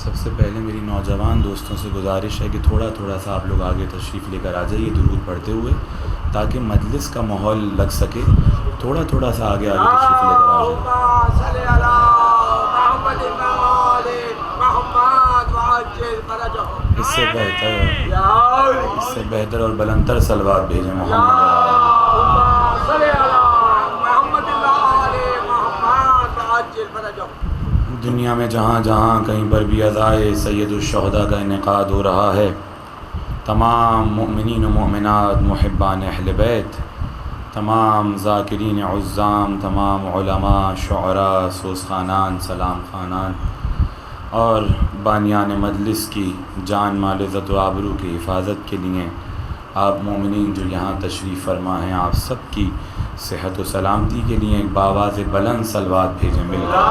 سب سے پہلے میری نوجوان دوستوں سے گزارش ہے کہ تھوڑا سا آپ لوگ آگے تشریف لے کر آ جائیے درود پڑھتے ہوئے، تاکہ مجلس کا ماحول لگ سکے۔ تھوڑا سا آگے تشریف لے کر آ جائیے۔ اس سے بہتر اور بلندتر صلوات بھیجیں محمد۔ دنیا میں جہاں کہیں پر بھی ادائے سید الشہداء کا انعقاد ہو رہا ہے، تمام مؤمنین و مؤمنات محبان اہل بیت، تمام ذاکرین عظام، تمام علماء، شعراء، سوز خانان، سلام خانان اور بانیان مجلس کی جان مال عزت و آبرو کی حفاظت کے لیے آپ مومنین جو یہاں تشریف فرما ہیں، آپ سب کی صحت و سلامتی کے لیے ایک بآواز بلند صلوات بھیجیں مل کر۔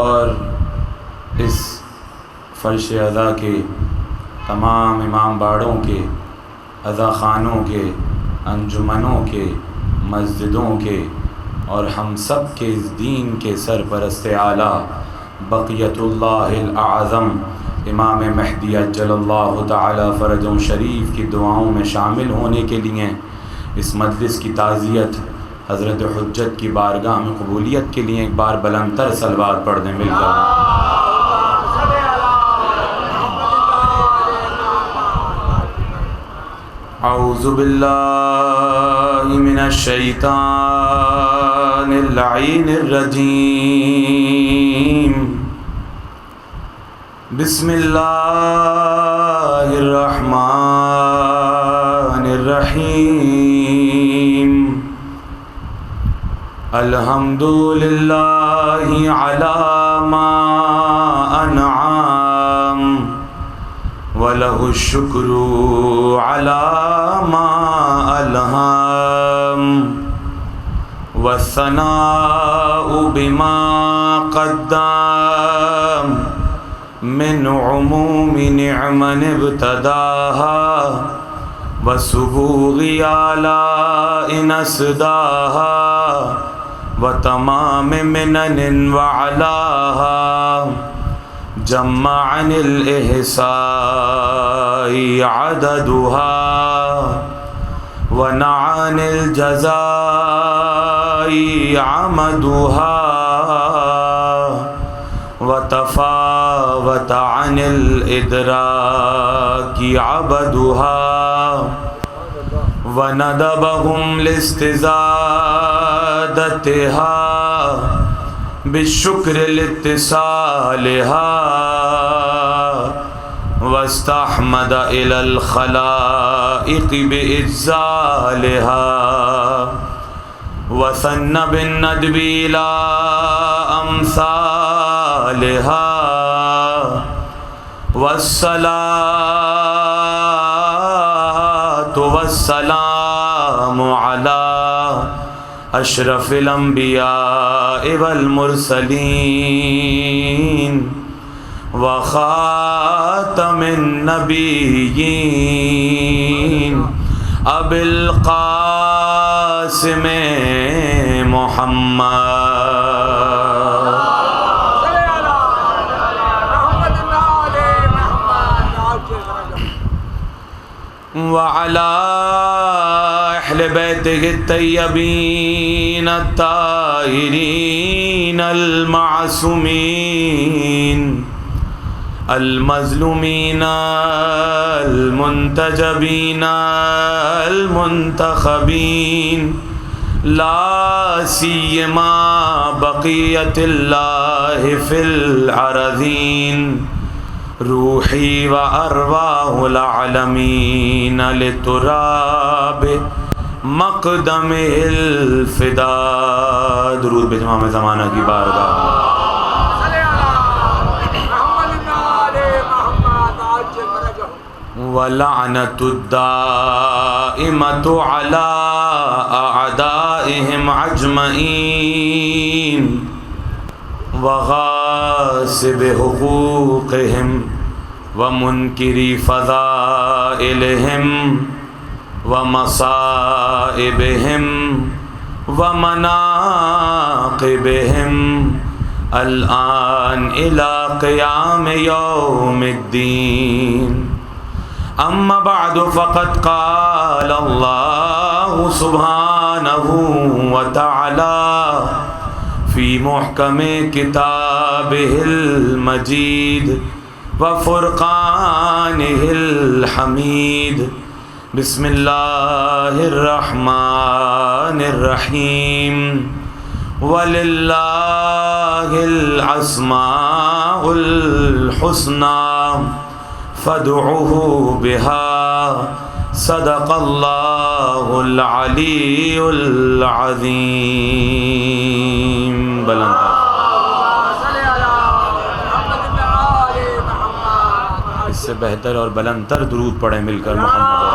اور اس فرش ادا کے تمام امام باڑوں کے، اذا خانوں کے، انجمنوں کے، مسجدوں کے اور ہم سب کے اس دین کے سرپرست اعلیٰ بقیت اللہ الاعظم امام مہدی عجل اللہ تعالی فرجہ شریف کی دعاؤں میں شامل ہونے کے لیے اس مجلس کی تعزیت حضرت حجت کی بارگاہ میں قبولیت کے لیے ایک بار بلند تر صلوات پڑھ دیں مل کر۔ اعوذ باللہ من الشیطان اللعین الرجیم، بسم اللہ الرحمن الرحیم، الحمدللہ علی ما انعام وَلَهُ الشُّكْرُ عَلَى مَا أَلْهَمَ وَالثَّنَاءُ بِمَا قَدَّمَ مِنْ عُمُومِ نِعْمٍ ابْتَدَاهَا وَسُبُوغِ آلَاءٍ أَسْدَاهَا وَتَمَامِ مِنَنٍ وَعَلَاهَا جمعن الإحصاء عددها ونعن الجزاء عمدها وتفاوت عن الإدراك عبدها وندبهم لاستزادتها بالشکر لاتصالها واستحمد إلى الخلائق بإجزالها وثن بالندب إلى أمثالها والصلاة والسلام على اشرف الانبیاء والمرسلین وخاتم النبیین ابی القاسم محمد وعلی اہل بیتہ الطیبین الطاہرین المعصومین المظلومین المنتجبین المنتخبین لا سیما بقیت اللہ فی الارضین روحی و ارواح العالمین لتراب مقدم الفدا۔ درود بھیجیں امام زمانہ کی بارگاہ۔ وَلَعْنَةُ الدَّائِمَةُ عَلَىٰ أَعْدَائِهِمْ أَجْمَعِينَ وغاصب حقوقهم ومنکر فضائلهم ومصائبهم ومناقبهم الآن إلى قيام يوم الدين. أما بعد فقد قال الله سبحانه وتعالى في محكم كتابه المجيد وفرقانه الحميد. بسم الله الرحمن الرحيم. وَلِلَّهِ الْأَسْمَاءُ الْحُسْنَى فَادْعُوهُ بِهَا صدق اللَّهُ الْعَلِيُّ الْعَظِيم. بلند اس سے بہتر اور بلند تر درود پڑھیں مل کر محمد.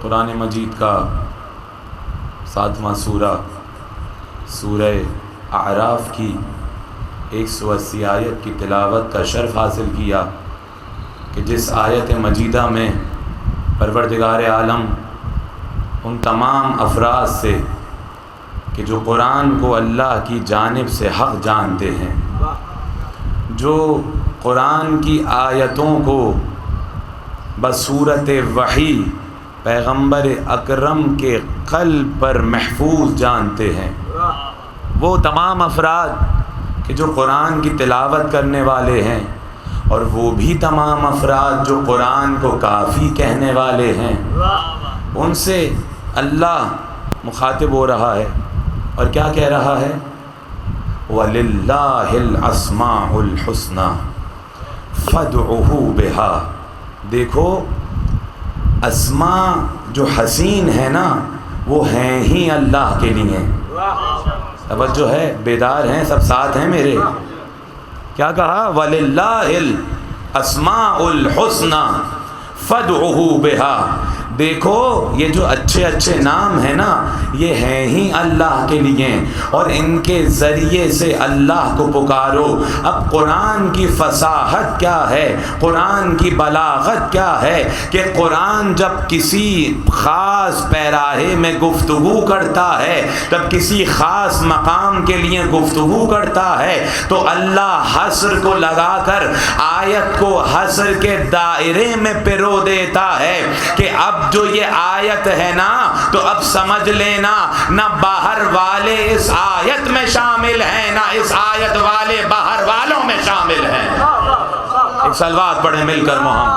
قرآن مجید کا 7واں سورہ سورہ اعراف کی 180 آیت کی تلاوت کا شرف حاصل کیا کہ جس آیت مجیدہ میں پروردگار عالم ان تمام افراد سے کہ جو قرآن کو اللہ کی جانب سے حق جانتے ہیں، جو قرآن کی آیتوں کو بصورت وحی پیغمبر اکرم کے قلب پر محفوظ جانتے ہیں، وہ تمام افراد کہ جو قرآن کی تلاوت کرنے والے ہیں، اور وہ بھی تمام افراد جو قرآن کو کافی کہنے والے ہیں، ان سے اللہ مخاطب ہو رہا ہے اور کیا کہہ رہا ہے؟ وَلِلَّهِ الْأَسْمَاءُ الْحُسْنَى فَادْعُوهُ بِهَا. دیکھو اسماء جو حسین ہے نا، وہ ہیں ہی اللہ کے لیے. توجہ ہے، بیدار ہیں سب، ساتھ ہیں میرے. کیا کہا؟ وَلِلَّهِ الْأَسْمَاءُ الْحُسْنَى فَادْعُوهُ بِهَا. دیکھو یہ جو اچھے اچھے نام ہیں نا، یہ ہیں ہی اللہ کے لیے، اور ان کے ذریعے سے اللہ کو پکارو. اب قرآن کی فصاحت کیا ہے، قرآن کی بلاغت کیا ہے کہ قرآن جب کسی خاص پیراہے میں گفتگو کرتا ہے، جب کسی خاص مقام کے لیے گفتگو کرتا ہے، تو اللہ حصر کو لگا کر آیت کو حصر کے دائرے میں پرو دیتا ہے کہ اب جو یہ آیت ہے نا، تو اب سمجھ لینا نہ باہر والے اس آیت میں شامل ہیں، نہ اس آیت والے باہر والوں میں شامل ہیں. ایک صلوات پڑھیں مل کر محمد.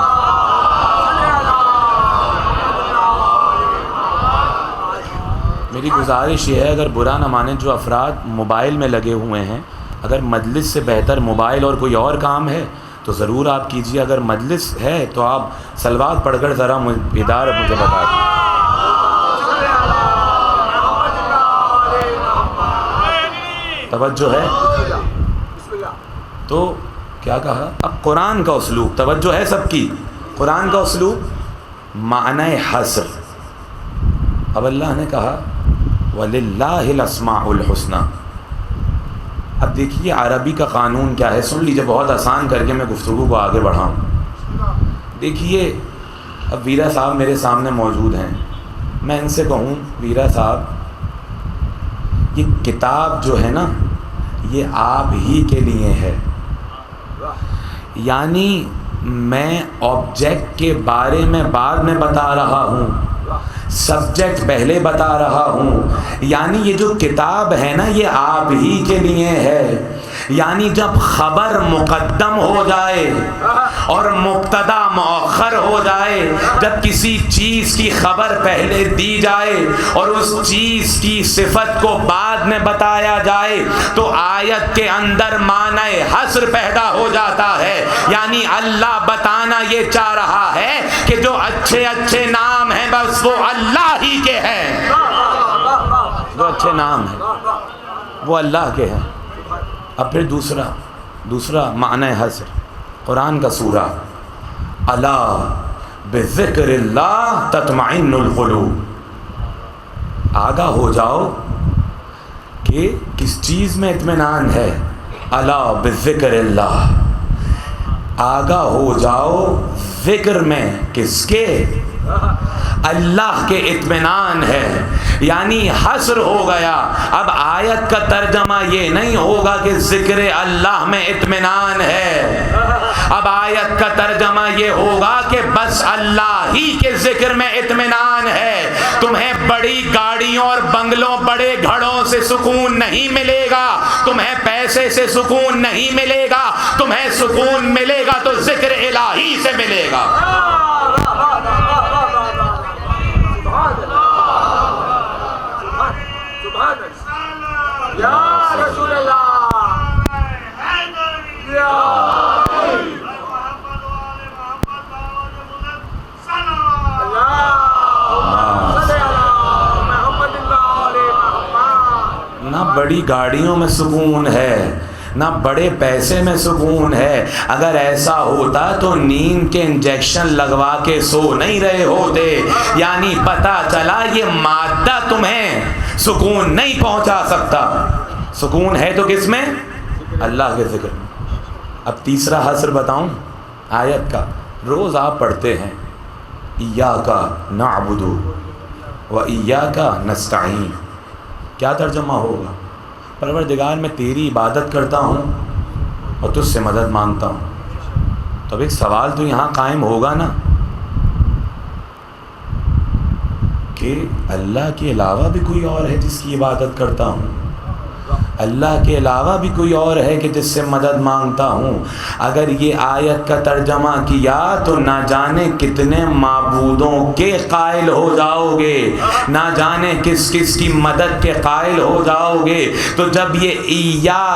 میری گزارش یہ ہے، اگر برا نہ مانیں جو افراد موبائل میں لگے ہوئے ہیں، اگر مجلس سے بہتر موبائل اور کوئی اور کام ہے تو ضرور آپ کیجئے. اگر مجلس ہے تو آپ صلوات پڑھ کر ذرا ادار مجھے بتا دیں. توجہ ہے؟ تو کیا کہا؟ اب قرآن کا اسلوب، توجہ ہے سب کی، قرآن کا اسلوب معنی حصر. اب اللہ نے کہا وَلِلَّهِ الْأَسْمَاءُ الْحُسْنَى. اب دیکھیے عربی کا قانون کیا ہے، سن لیجیے بہت آسان کر کے میں گفتگو کو آگے بڑھاؤں. دیکھیے اب ویرا صاحب میرے سامنے موجود ہیں، میں ان سے کہوں ویرا صاحب یہ کتاب جو ہے نا یہ آپ ہی کے لیے ہے، یعنی میں آبجیکٹ کے بارے میں بعد میں بتا رہا ہوں، سبجیکٹ پہلے بتا رہا ہوں. یعنی یہ جو کتاب ہے نا یہ آپ ہی کے لیے ہے. یعنی جب خبر مقدم ہو جائے اور مبتدا مؤخر ہو جائے، جب کسی چیز کی خبر پہلے دی جائے اور اس چیز کی صفت کو بعد میں بتایا جائے، تو آیت کے اندر معنی حصر پیدا ہو جاتا ہے. یعنی اللہ بتانا یہ چاہ رہا ہے کہ جو اچھے اچھے نام ہیں بس وہ اللہ ہی کے ہیں، جو اچھے نام ہیں وہ اللہ کے ہیں. اب پھر دوسرا معنی حصر قرآن کا سورہ الا بذکر اللہ تطمئن القلوب. آگاہ ہو جاؤ کہ کس چیز میں اطمینان ہے. الا بذکر اللہ، آگاہ ہو جاؤ ذکر میں کس کے؟ اللہ کے اطمینان ہے، یعنی حصر ہو گیا۔ اب آیت کا ترجمہ یہ نہیں ہوگا کہ ذکر اللہ میں اطمینان ہے، اب آیت کا ترجمہ یہ ہوگا کہ بس اللہ ہی کے ذکر میں اطمینان ہے۔ تمہیں بڑی گاڑیوں اور بنگلوں، بڑے گھڑوں سے سکون نہیں ملے گا، تمہیں پیسے سے سکون نہیں ملے گا، تمہیں سکون ملے گا تو ذکر الہی سے ملے گا۔ نہ بڑی گاڑیوں میں سکون ہے، نہ بڑے پیسے میں سکون ہے۔ اگر ایسا ہوتا تو نیند کے انجیکشن لگوا کے سو نہیں رہے ہوتے، یعنی پتہ چلا یہ مادہ تمہیں سکون نہیں پہنچا سکتا۔ سکون ہے تو کس میں؟ اللہ کے ذکر میں۔ اب تیسرا حصر بتاؤں آیت کا، روز آپ پڑھتے ہیں ایاک نعبد و ایاک نستعین، کیا ترجمہ ہوگا؟ پروردگار میں تیری عبادت کرتا ہوں اور تجھ سے مدد مانگتا ہوں۔ تو اب ایک سوال تو یہاں قائم ہوگا نا کہ اللہ کے علاوہ بھی کوئی اور ہے جس کی عبادت کرتا ہوں؟ اللہ کے علاوہ بھی کوئی اور ہے کہ جس سے مدد مانگتا ہوں؟ اگر یہ آیت کا ترجمہ کیا تو نہ جانے کتنے معبودوں کے قائل ہو جاؤ گے، نہ جانے کس کس کی مدد کے قائل ہو جاؤ گے۔ تو جب یہ ایا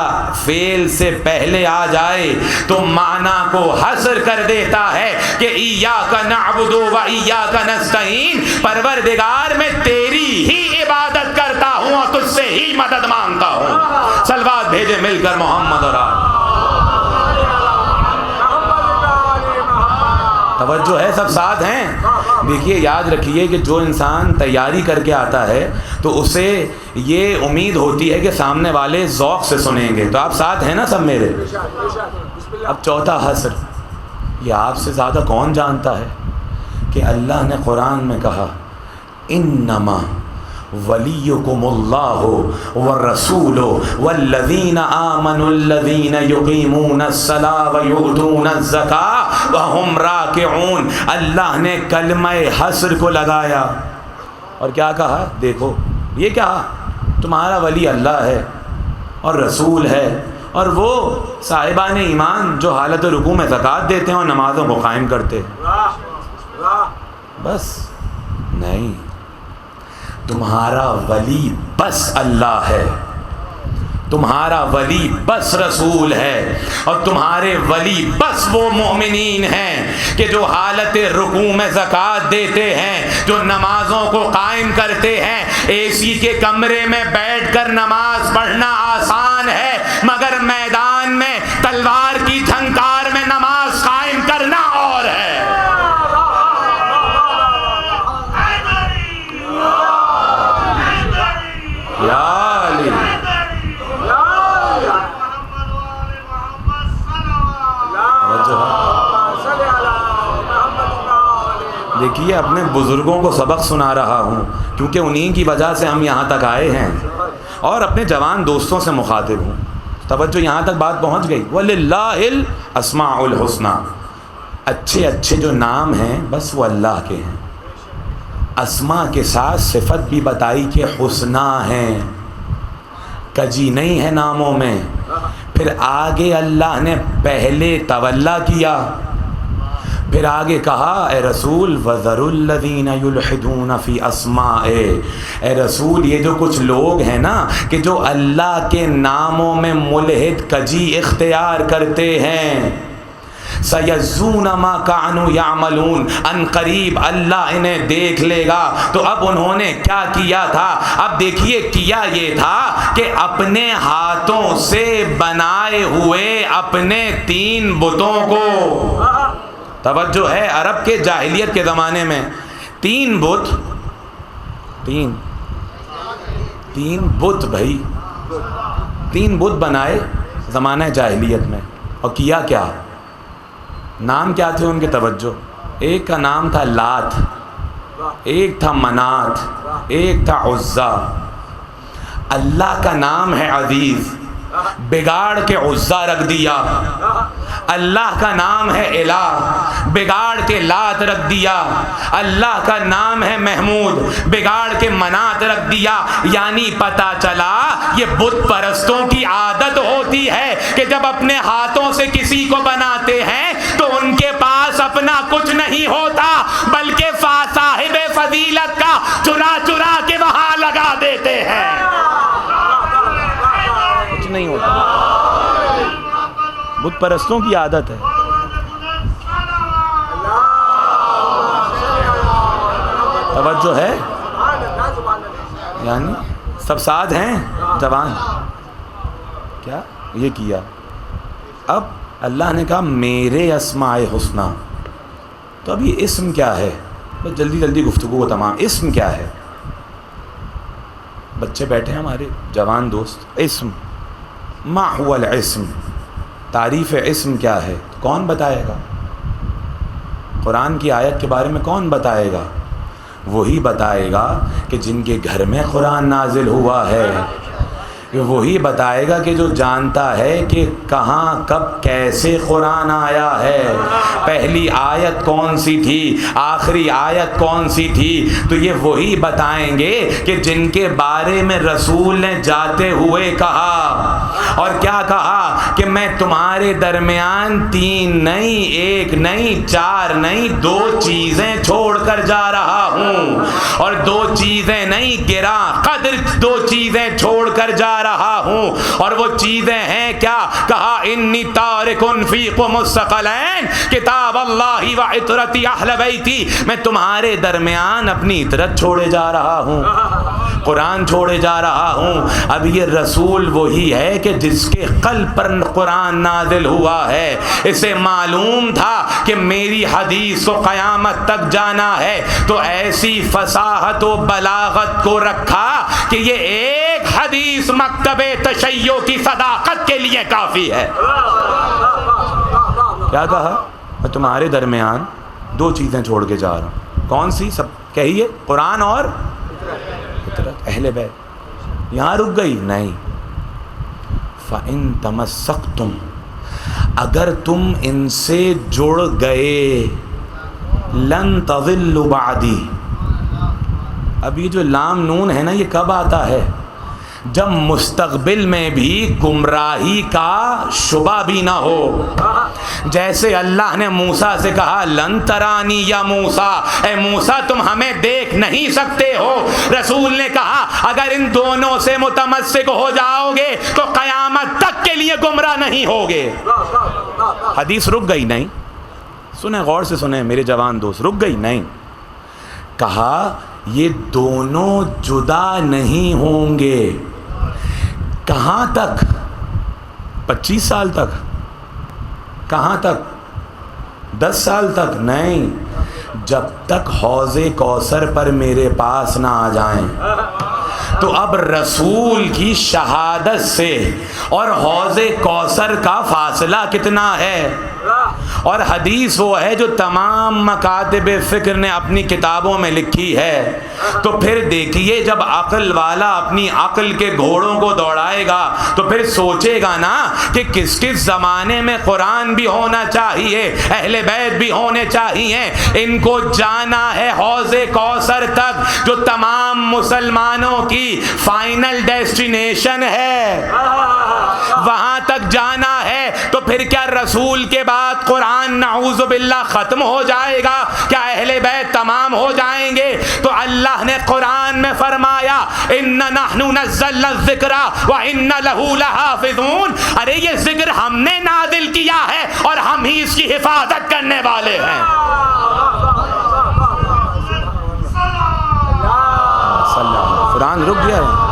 فعل سے پہلے آ جائے تو معنی کو حصر کر دیتا ہے کہ ایاک نعبد و ایاک نستعین، پروردگار میں تیری ہی عبادت کرتا ہوں اور تجھ سے ہی مدد مانگتا ہوں۔ صلوات بھیجے مل کر محمد اور آل۔ توجہ ہے، سب ساتھ ہیں؟ دیکھیے یاد رکھیے کہ جو انسان تیاری کر کے آتا ہے تو اسے یہ امید ہوتی ہے کہ سامنے والے ذوق سے سنیں گے۔ تو آپ ساتھ ہیں نا سب میرے؟ اب چوتھا حصر، یہ آپ سے زیادہ کون جانتا ہے کہ اللہ نے قرآن میں کہا انما ولیکم اللہ والرسول والذین آمنوا الذین یقیمون الصلاۃ ویؤتون الزکاۃ وہم راکعون۔ اللہ نے کلمہ حصر کو لگایا اور کیا کہا؟ دیکھو یہ کہا تمہارا ولی اللہ ہے اور رسول ہے اور وہ صاحبان ایمان جو حالت رکوع میں زکوٰۃ دیتے ہیں اور نمازوں کو قائم کرتے ہیں۔ بس نہیں، تمہارا ولی بس اللہ ہے، تمہارا ولی بس رسول ہے، اور تمہارے ولی بس وہ مومنین ہیں کہ جو حالت رکوع میں زکوٰۃ دیتے ہیں، جو نمازوں کو قائم کرتے ہیں۔ اے سی کے کمرے میں بیٹھ کر نماز پڑھنا آسان ہے، مگر میدان میں تلوار کی جھنکار میں نماز قائم کرنا اور ہے۔ دیکھیے اپنے بزرگوں کو سبق سنا رہا ہوں کیونکہ انہیں کی وجہ سے ہم یہاں تک آئے ہیں، اور اپنے جوان دوستوں سے مخاطب ہوں۔ توجہ یہاں تک بات پہنچ گئی؟ وَلِلَّهِ الْأَسْمَاءُ الْحُسْنَى، اچھے اچھے جو نام ہیں بس وہ اللہ کے ہیں۔ اسماء کے ساتھ صفت بھی بتائی کہ حسنہ ہیں، کجی نہیں ہے ناموں میں۔ پھر آگے اللہ نے پہلے تولا کیا، پھر آگے کہا اے رسول وَذَرُوا الَّذِينَ يُلْحِدُونَ فِي أَسْمَائِهِ، اے رسول یہ جو کچھ لوگ ہیں نا کہ جو اللہ کے ناموں میں ملحد کجی اختیار کرتے ہیں، سَيَجْزُونَ مَا كَانُوا يَعْمَلُونَ، ان قریب اللہ انہیں دیکھ لے گا۔ تو اب انہوں نے کیا کیا تھا؟ اب دیکھیے کیا یہ تھا کہ اپنے ہاتھوں سے بنائے ہوئے اپنے 3 بتوں کو، توجہ ہے عرب کے جاہلیت کے زمانے میں 3 بت، 3 بت بھائی، 3 بت بنائے زمانہ جاہلیت میں، اور کیا کیا؟ نام کیا تھے ان کے؟ توجہ، ایک کا نام تھا لات، ایک تھا منات، ایک تھا عزا۔ اللہ کا نام ہے عزیز، بگاڑ کے عزا رکھ دیا۔ اللہ کا نام ہے الہ، بگاڑ کے لات رکھ دیا۔ اللہ کا نام ہے محمود، بگاڑ کے منات رکھ دیا۔ یعنی پتہ چلا یہ بت پرستوں کی عادت ہوتی ہے کہ جب اپنے ہاتھوں سے کسی کو بناتے ہیں تو ان کے پاس اپنا کچھ نہیں ہوتا، بلکہ صاحب فضیلت کا چرا چرا کے وہاں لگا دیتے ہیں۔ کچھ نہیں ہوتا، بت پرستوں کی عادت ہے۔ توجہ ہے؟ یعنی سب ساتھ ہیں جوان؟ کیا یہ کیا؟ اب اللہ نے کہا میرے اسماء حسنہ، تو اب یہ اسم کیا ہے؟ بس جلدی جلدی گفتگو کو تمام۔ اسم کیا ہے؟ بچے بیٹھے ہیں ہمارے جوان دوست، اسم ما هو الاسم، تعریف اسم کیا ہے؟ کون بتائے گا؟ قرآن کی آیت کے بارے میں کون بتائے گا؟ وہی بتائے گا کہ جن کے گھر میں قرآن نازل ہوا ہے، وہی بتائے گا کہ جو جانتا ہے کہ کہاں کب کیسے قرآن آیا ہے، پہلی آیت کون سی تھی، آخری آیت کون سی تھی۔ تو یہ وہی بتائیں گے کہ جن کے بارے میں رسول نے جاتے ہوئے کہا، اور کیا کہا کہ میں تمہارے درمیان 3 نہیں، 1 نہیں، 4 نہیں، 2 چیزیں چھوڑ کر جا رہا ہوں، اور 2 چیزیں نہیں، گراں قدر 2 چیزیں چھوڑ کر جا رہا ہوں۔ اور وہ چیزیں ہیں کیا؟ کہا انی تارک فیکم الثقلین کتاب اللہ و عطرتی اہل بیتی، میں تمہارے درمیان اپنی عطرت چھوڑے جا رہا ہوں، قرآن چھوڑے جا رہا ہوں۔ اب یہ رسول وہی ہے کہ جس کے قلب پر قرآن نازل ہوا ہے، اسے معلوم تھا کہ میری حدیث کو قیامت تک جانا ہے، تو ایسی فصاحت و بلاغت کو رکھا کہ یہ ایک حدیث مکتب تشیع کی صداقت کے لیے کافی ہے۔ کیا کہا؟ میں تمہارے درمیان 2 چیزیں چھوڑ کے جا رہا ہوں، کون سی؟ سب کہیے، قرآن اور فطرت، اہل بیت۔ یہاں رک گئی؟ نہیں، فَإِن تَمَسَّكْتُمْ، اگر تم ان سے جڑ گئے، لن تضلوا بعدی۔ اب یہ جو لام نون ہے نا، یہ کب آتا ہے؟ جب مستقبل میں بھی گمراہی کا شبہ بھی نہ ہو۔ جیسے اللہ نے موسیٰ سے کہا لن ترانی یا موسیٰ، اے موسیٰ تم ہمیں دیکھ نہیں سکتے ہو۔ رسول نے کہا اگر ان دونوں سے متمسک ہو جاؤ گے تو قیامت تک کے لیے گمراہ نہیں ہوگے۔ حدیث رک گئی؟ نہیں، سنیں غور سے سنیں میرے جوان دوست، رک گئی؟ نہیں۔ کہا یہ دونوں جدا نہیں ہوں گے۔ کہاں تک؟ 25 سال تک؟ کہاں تک؟ 10 سال تک؟ نہیں، جب تک حوض کوثر پر میرے پاس نہ آ جائیں۔ تو اب رسول کی شہادت سے اور حوض کوثر کا فاصلہ کتنا ہے؟ اور حدیث وہ ہے جو تمام مکاتب فکر نے اپنی کتابوں میں لکھی ہے۔ تو پھر دیکھیے جب عقل والا اپنی عقل کے گھوڑوں کو دوڑائے گا تو پھر سوچے گا نا کہ کس کس زمانے میں قرآن بھی ہونا چاہیے، اہل بیت بھی ہونے چاہیے۔ ان کو جانا ہے حوض کوثر تک، جو تمام مسلمانوں کی فائنل ڈیسٹینیشن ہے، وہاں تک جانا ہے۔ تو پھر کیا رسول کے بعد قرآن نعوذ باللہ ختم ہو جائے گا؟ کیا اہل بیت تمام ہو جائیں گے؟ تو اللہ نے قرآن میں فرمایا اِنَّ نَحْنُ نَزَّلْنَا الذِّكْرَ وَإِنَّ لَهُ لَحَافِظُونَ، ارے یہ ذکر ہم نے نازل کیا ہے اور ہم ہی اس کی حفاظت کرنے والے ہیں۔ قرآن رک گیا ہے؟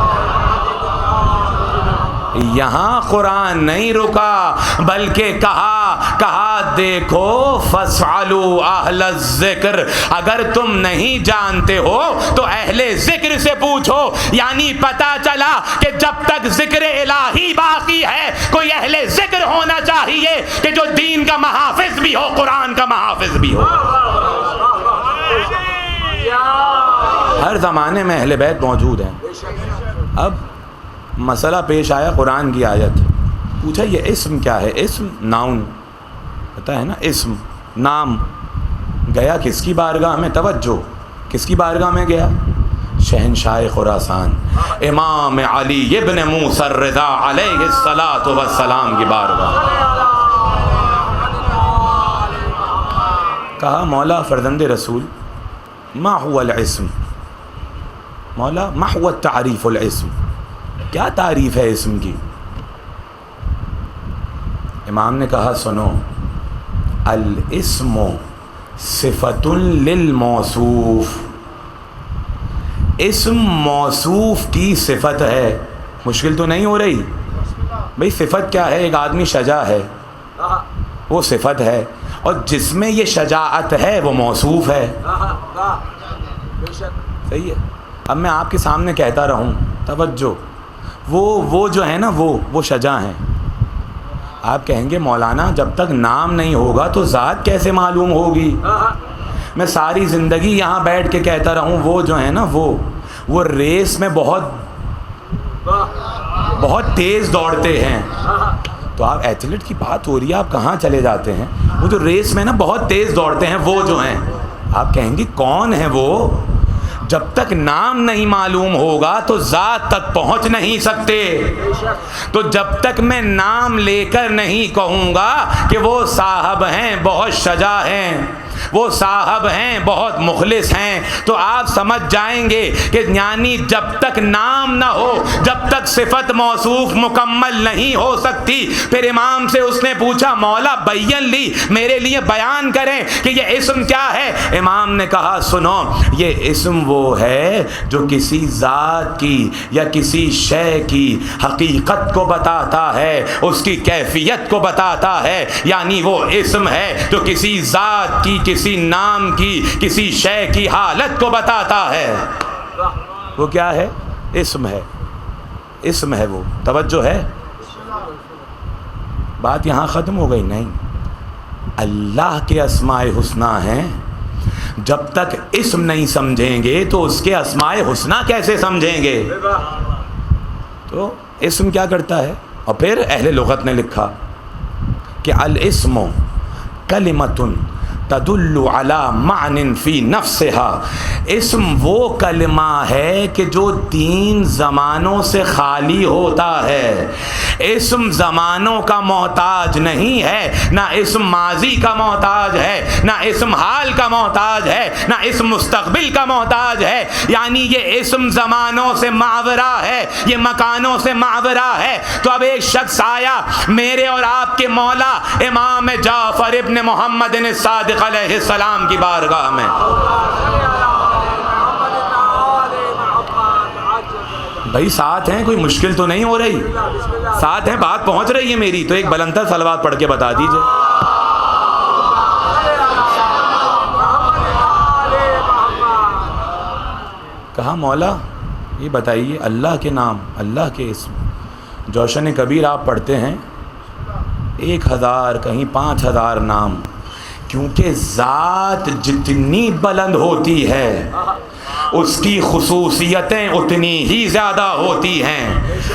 یہاں قرآن نہیں رکا، بلکہ کہا کہا دیکھو فاسألوا اہل الذکر، اگر تم نہیں جانتے ہو تو اہل ذکر سے پوچھو. یعنی پتہ چلا کہ جب تک ذکر الہی باقی ہے کوئی اہل ذکر ہونا چاہیے کہ جو دین کا محافظ بھی ہو، قرآن کا محافظ بھی ہو. ہر زمانے میں اہل بیت موجود ہیں. اب مسئلہ پیش آیا، قرآن کی آیت پوچھا یہ اسم کیا ہے؟ اسم ناؤن پتا ہے نا، اسم نام. گیا کس کی بارگاہ میں؟ توجہ، کس کی بارگاہ میں گیا؟ شہنشاہ خراسان امام علی ابن موسیٰ الرضا علیہ الصلاۃ والسلام کی بارگاہ. کہا مولا فرزند رسول ما هو الاسم، مولا ما هو التعریف الاسم، کیا تعریف ہے اسم کی؟ امام نے کہا سنو، الاسم صفت للموصوف، اسم موصوف کی صفت ہے. مشکل تو نہیں ہو رہی بھئی؟ صفت کیا ہے؟ ایک آدمی شجاع ہے، وہ صفت ہے، اور جس میں یہ شجاعت ہے وہ موصوف ہے. صحیح ہے. اب میں آپ کے سامنے کہتا رہوں، توجہ، وہ جو ہے نا وہ شجاع ہیں. آپ کہیں گے مولانا جب تک نام نہیں ہوگا تو ذات کیسے معلوم ہوگی؟ میں ساری زندگی یہاں بیٹھ کے کہتا رہوں وہ جو ہے نا وہ ریس میں بہت تیز دوڑتے ہیں. تو آپ ایتھلیٹ کی بات ہو رہی ہے، آپ کہاں چلے جاتے ہیں؟ وہ جو ریس میں نا بہت تیز دوڑتے ہیں وہ جو ہیں. آپ کہیں گے کون ہے وہ؟ جب تک نام نہیں معلوم ہوگا تو ذات تک پہنچ نہیں سکتے. تو جب تک میں نام لے کر نہیں کہوں گا کہ وہ صاحب ہیں بہت شجاع ہیں، وہ صاحب ہیں بہت مخلص ہیں، تو آپ سمجھ جائیں گے کہ یعنی جب تک نام نہ ہو، جب تک صفت موصوف مکمل نہیں ہو سکتی. پھر امام سے اس نے پوچھا مولا بین لی، میرے لیے بیان کریں کہ یہ اسم کیا ہے. امام نے کہا سنو، یہ اسم وہ ہے جو کسی ذات کی یا کسی شے کی حقیقت کو بتاتا ہے، اس کی کیفیت کو بتاتا ہے. یعنی وہ اسم ہے جو کسی ذات کی، کسی نام کی، کسی شے کی حالت کو بتاتا ہے. وہ کیا ہے؟ اسم ہے. اسم ہے وہ. توجہ ہے؟ بات یہاں ختم ہو گئی؟ نہیں. اللہ کے اسماء حسنی ہیں. جب تک اسم نہیں سمجھیں گے تو اس کے اسماء حسنی کیسے سمجھیں گے؟ تو اسم کیا کرتا ہے؟ اور پھر اہل لغت نے لکھا کہ الاسم کلمۃ تدل علی معنی فی نفسها. اسم وہ کلمہ ہے کہ جو 3 زمانوں سے خالی ہوتا ہے. اسم زمانوں کا محتاج نہیں ہے، نہ اسم ماضی کا محتاج ہے، نہ اسم حال کا محتاج ہے، نہ اسم مستقبل کا محتاج ہے. یعنی یہ اسم زمانوں سے معورہ ہے، یہ مکانوں سے معورہ ہے. تو اب ایک شخص آیا میرے اور آپ کے مولا امام جعفر ابن محمد الصادق علیہ السلام کی بارگاہ میں. بھائی ساتھ ہیں؟ کوئی مشکل تو نہیں ہو رہی؟ ساتھ ہیں؟ بات پہنچ رہی ہے میری؟ تو ایک بلندر صلوات پڑھ کے بتا دیجئے. کہا مولا یہ بتائیے اللہ کے نام، اللہ کے اسم جوشن کبیر آپ پڑھتے ہیں 1000 کہیں 5000 نام، کیونکہ ذات جتنی بلند ہوتی ہے اس کی خصوصیتیں اتنی ہی زیادہ ہوتی ہیں،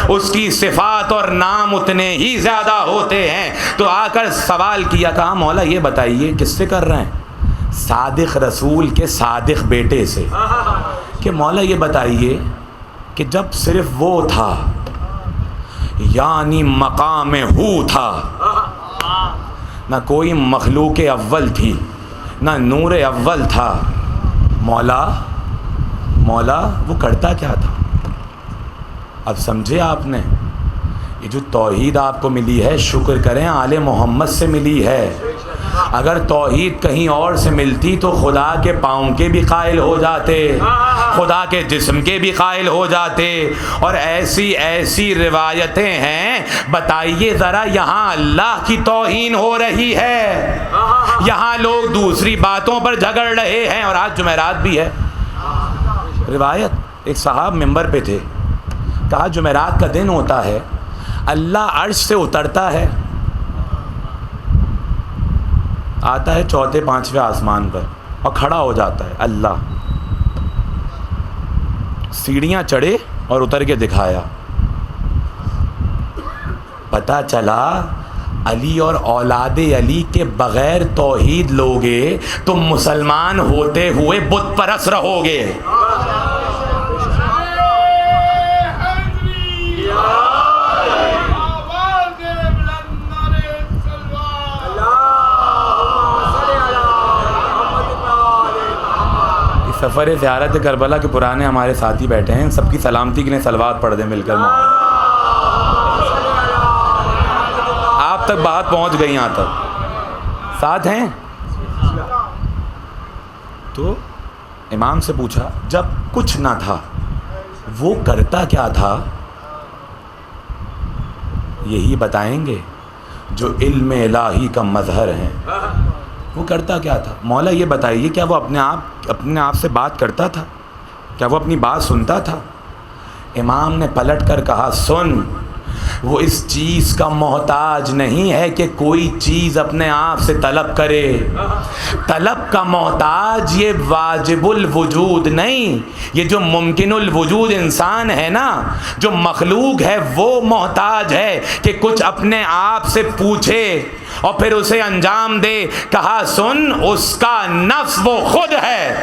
اس کی صفات اور نام اتنے ہی زیادہ ہوتے ہیں. تو آ کر سوال کیا، کہا مولا یہ بتائیے کس سے کر رہے ہیں؟ صادق رسول کے صادق بیٹے سے، کہ مولا یہ بتائیے کہ جب صرف وہ تھا، یعنی مقام ہو تھا، نہ کوئی مخلوق اول تھی، نہ نور اول تھا، مولا وہ کرتا کیا تھا؟ اب سمجھے آپ نے؟ یہ جو توحید آپ کو ملی ہے، شکر کریں آل محمد سے ملی ہے. اگر توحید کہیں اور سے ملتی تو خدا کے پاؤں کے بھی قائل ہو جاتے، خدا کے جسم کے بھی قائل ہو جاتے. اور ایسی ایسی روایتیں ہیں، بتائیے ذرا یہاں اللہ کی توہین ہو رہی ہے، یہاں لوگ دوسری باتوں پر جھگڑ رہے ہیں. اور آج جمعرات بھی ہے. روایت ایک صاحب ممبر پہ تھے، کہا جمعرات کا دن ہوتا ہے، اللہ عرش سے اترتا ہے، آتا ہے چوتھے پانچویں آسمان پر اور کھڑا ہو جاتا ہے. اللہ سیڑھیاں چڑھے اور اتر کے دکھایا. پتہ چلا علی اور اولاد علی کے بغیر توحید لوگے تم مسلمان ہوتے ہوئے بت پرست رہو گے. سفر زیارت کربلا کے پرانے ہمارے ساتھی بیٹھے ہیں، سب کی سلامتی کے لیے صلوات پڑھ دیں مل کر. آپ تک بات پہنچ گئی، یہاں تک ساتھ ہیں. تو امام سے پوچھا جب کچھ نہ تھا وہ کرتا کیا تھا؟ یہی بتائیں گے جو علم الہی کا مظہر ہیں. وہ کرتا کیا تھا؟ مولا یہ بتائیے کیا وہ اپنے آپ سے بات کرتا تھا؟ کیا وہ اپنی بات سنتا تھا؟ امام نے پلٹ کر کہا سن، وہ اس چیز کا محتاج نہیں ہے کہ کوئی چیز اپنے آپ سے طلب کرے. طلب کا محتاج یہ واجب الوجود نہیں، یہ جو ممکن الوجود انسان ہے نا، جو مخلوق ہے، وہ محتاج ہے کہ کچھ اپنے آپ سے پوچھے اور پھر اسے انجام دے. کہا سن، اس کا نفس وہ خود ہے،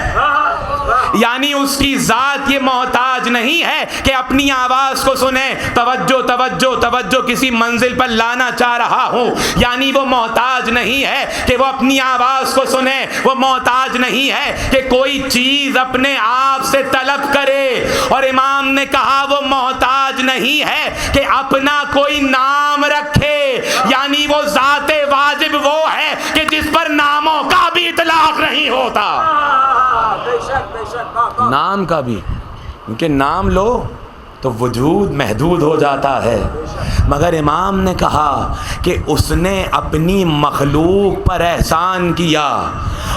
یعنی اس کی ذات یہ محتاج نہیں ہے کہ اپنی آواز کو سنے. توجہ توجہ توجہ، کسی منزل پر لانا چاہ رہا ہوں، یعنی وہ محتاج نہیں ہے کہ وہ اپنی آواز کو سنے، وہ محتاج نہیں ہے کہ کوئی چیز اپنے آپ سے طلب کرے. اور امام نے کہا وہ محتاج نہیں ہے کہ اپنا کوئی نام رکھے، یعنی وہ ذات واجب وہ ہے کہ جس پر ناموں کا بھی اطلاق نہیں ہوتا. نام کا بھی، کیونکہ نام لو تو وجود محدود ہو جاتا ہے. مگر امام نے کہا کہ اس نے اپنی مخلوق پر احسان کیا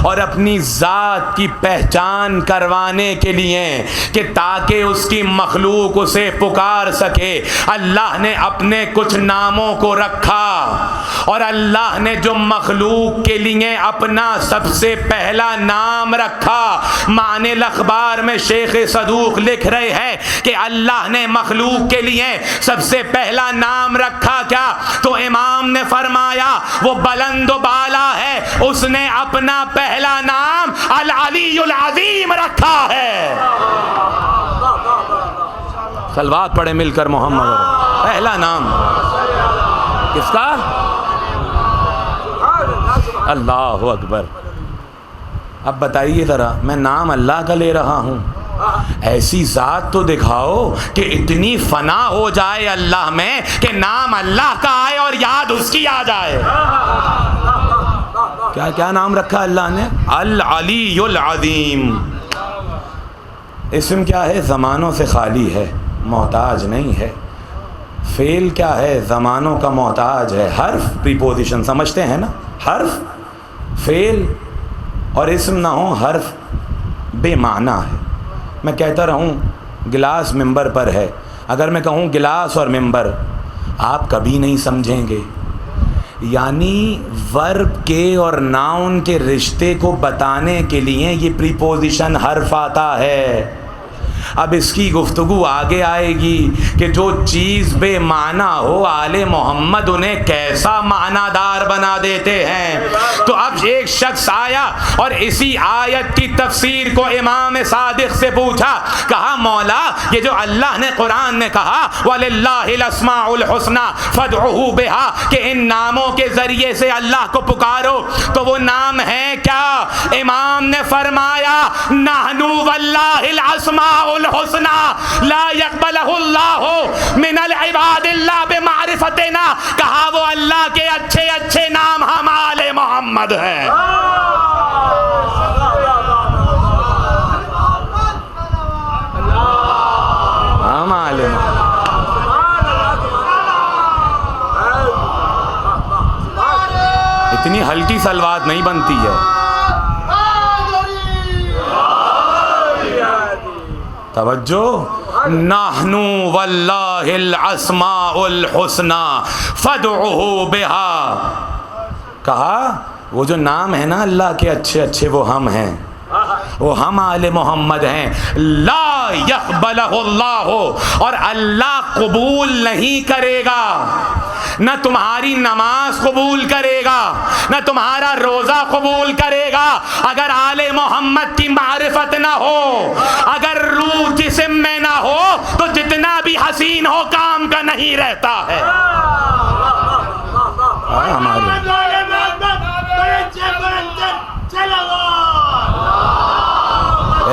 اور اپنی ذات کی پہچان کروانے کے لیے کہ تاکہ اس کی مخلوق اسے پکار سکے، اللہ نے اپنے کچھ ناموں کو رکھا. اور اللہ نے جو مخلوق کے لیے اپنا سب سے پہلا نام رکھا، معنی الاخبار میں شیخ صدوق لکھ رہے ہیں کہ اللہ نے مخلوق کے لیے سب سے پہلا نام رکھا کیا؟ تو امام نے فرمایا وہ بلند و بالا ہے، اس نے اپنا پہلا نام العلی العظیم رکھا ہے. صلوات پڑھے مل کر محمد. پہلا نام کس کا؟ اللہ اکبر. اب بتائیے ذرا، میں نام اللہ کا لے رہا ہوں، ایسی ذات تو دکھاؤ کہ اتنی فنا ہو جائے اللہ میں کہ نام اللہ کا آئے اور یاد اس کی آ جائے. کیا کیا نام رکھا اللہ نے؟ العلی العظیم. اسم کیا ہے؟ زمانوں سے خالی ہے، محتاج نہیں ہے. فعل کیا ہے؟ زمانوں کا محتاج ہے. حرف پریپوزیشن سمجھتے ہیں نا، حرف فعل اور اسم نہ ہو، حرف بے معنی ہے. میں کہتا رہوں گلاس ممبر پر ہے، اگر میں کہوں گلاس اور ممبر آپ کبھی نہیں سمجھیں گے. یعنی ورب کے اور ناؤن کے رشتے کو بتانے کے لیے یہ پریپوزیشن حرف آتا ہے. اب اس کی گفتگو آگے آئے گی کہ جو چیز بے معنی ہو آل محمد انہیں کیسا معنی دار بنا دیتے ہیں. تو اب ایک شخص آیا اور اسی آیت کی تفسیر کو امام صادق سے پوچھا، کہا مولا یہ جو اللہ نے قرآن نے کہا وَلِلَّهِ الْأَسْمَاءُ الْحُسْنَى فَادْعُوهُ بِهَا کہ ان ناموں کے ذریعے سے اللہ کو پکارو، تو وہ نام ہے کیا؟ امام نے فرمایا نحن وَاللَّهِ الْأَسْمَاءُ الحسنى لا يقبلہ اللہ من العباد الا بمعرفتنا. کہا وہ اللہ کے اچھے اچھے نام ہم آل محمد ہیں. ہم آل محمد. اتنی ہلکی سلوات نہیں بنتی ہے. توجہ. نحن واللہ الاسماء الحسنى فادعوہ بہا. کہا وہ جو نام ہے نا اللہ کے اچھے اچھے وہ ہم ہیں, وہ ہم آل محمد ہیں. لا یقبلہ اللہ, اور اللہ قبول نہیں کرے گا. نہ تمہاری نماز قبول کرے گا, نہ تمہارا روزہ قبول کرے گا اگر آل محمد کی معرفت نہ ہو, اگر روح جسم میں نہ ہو تو جتنا بھی حسین ہو کام کا نہیں رہتا ہے.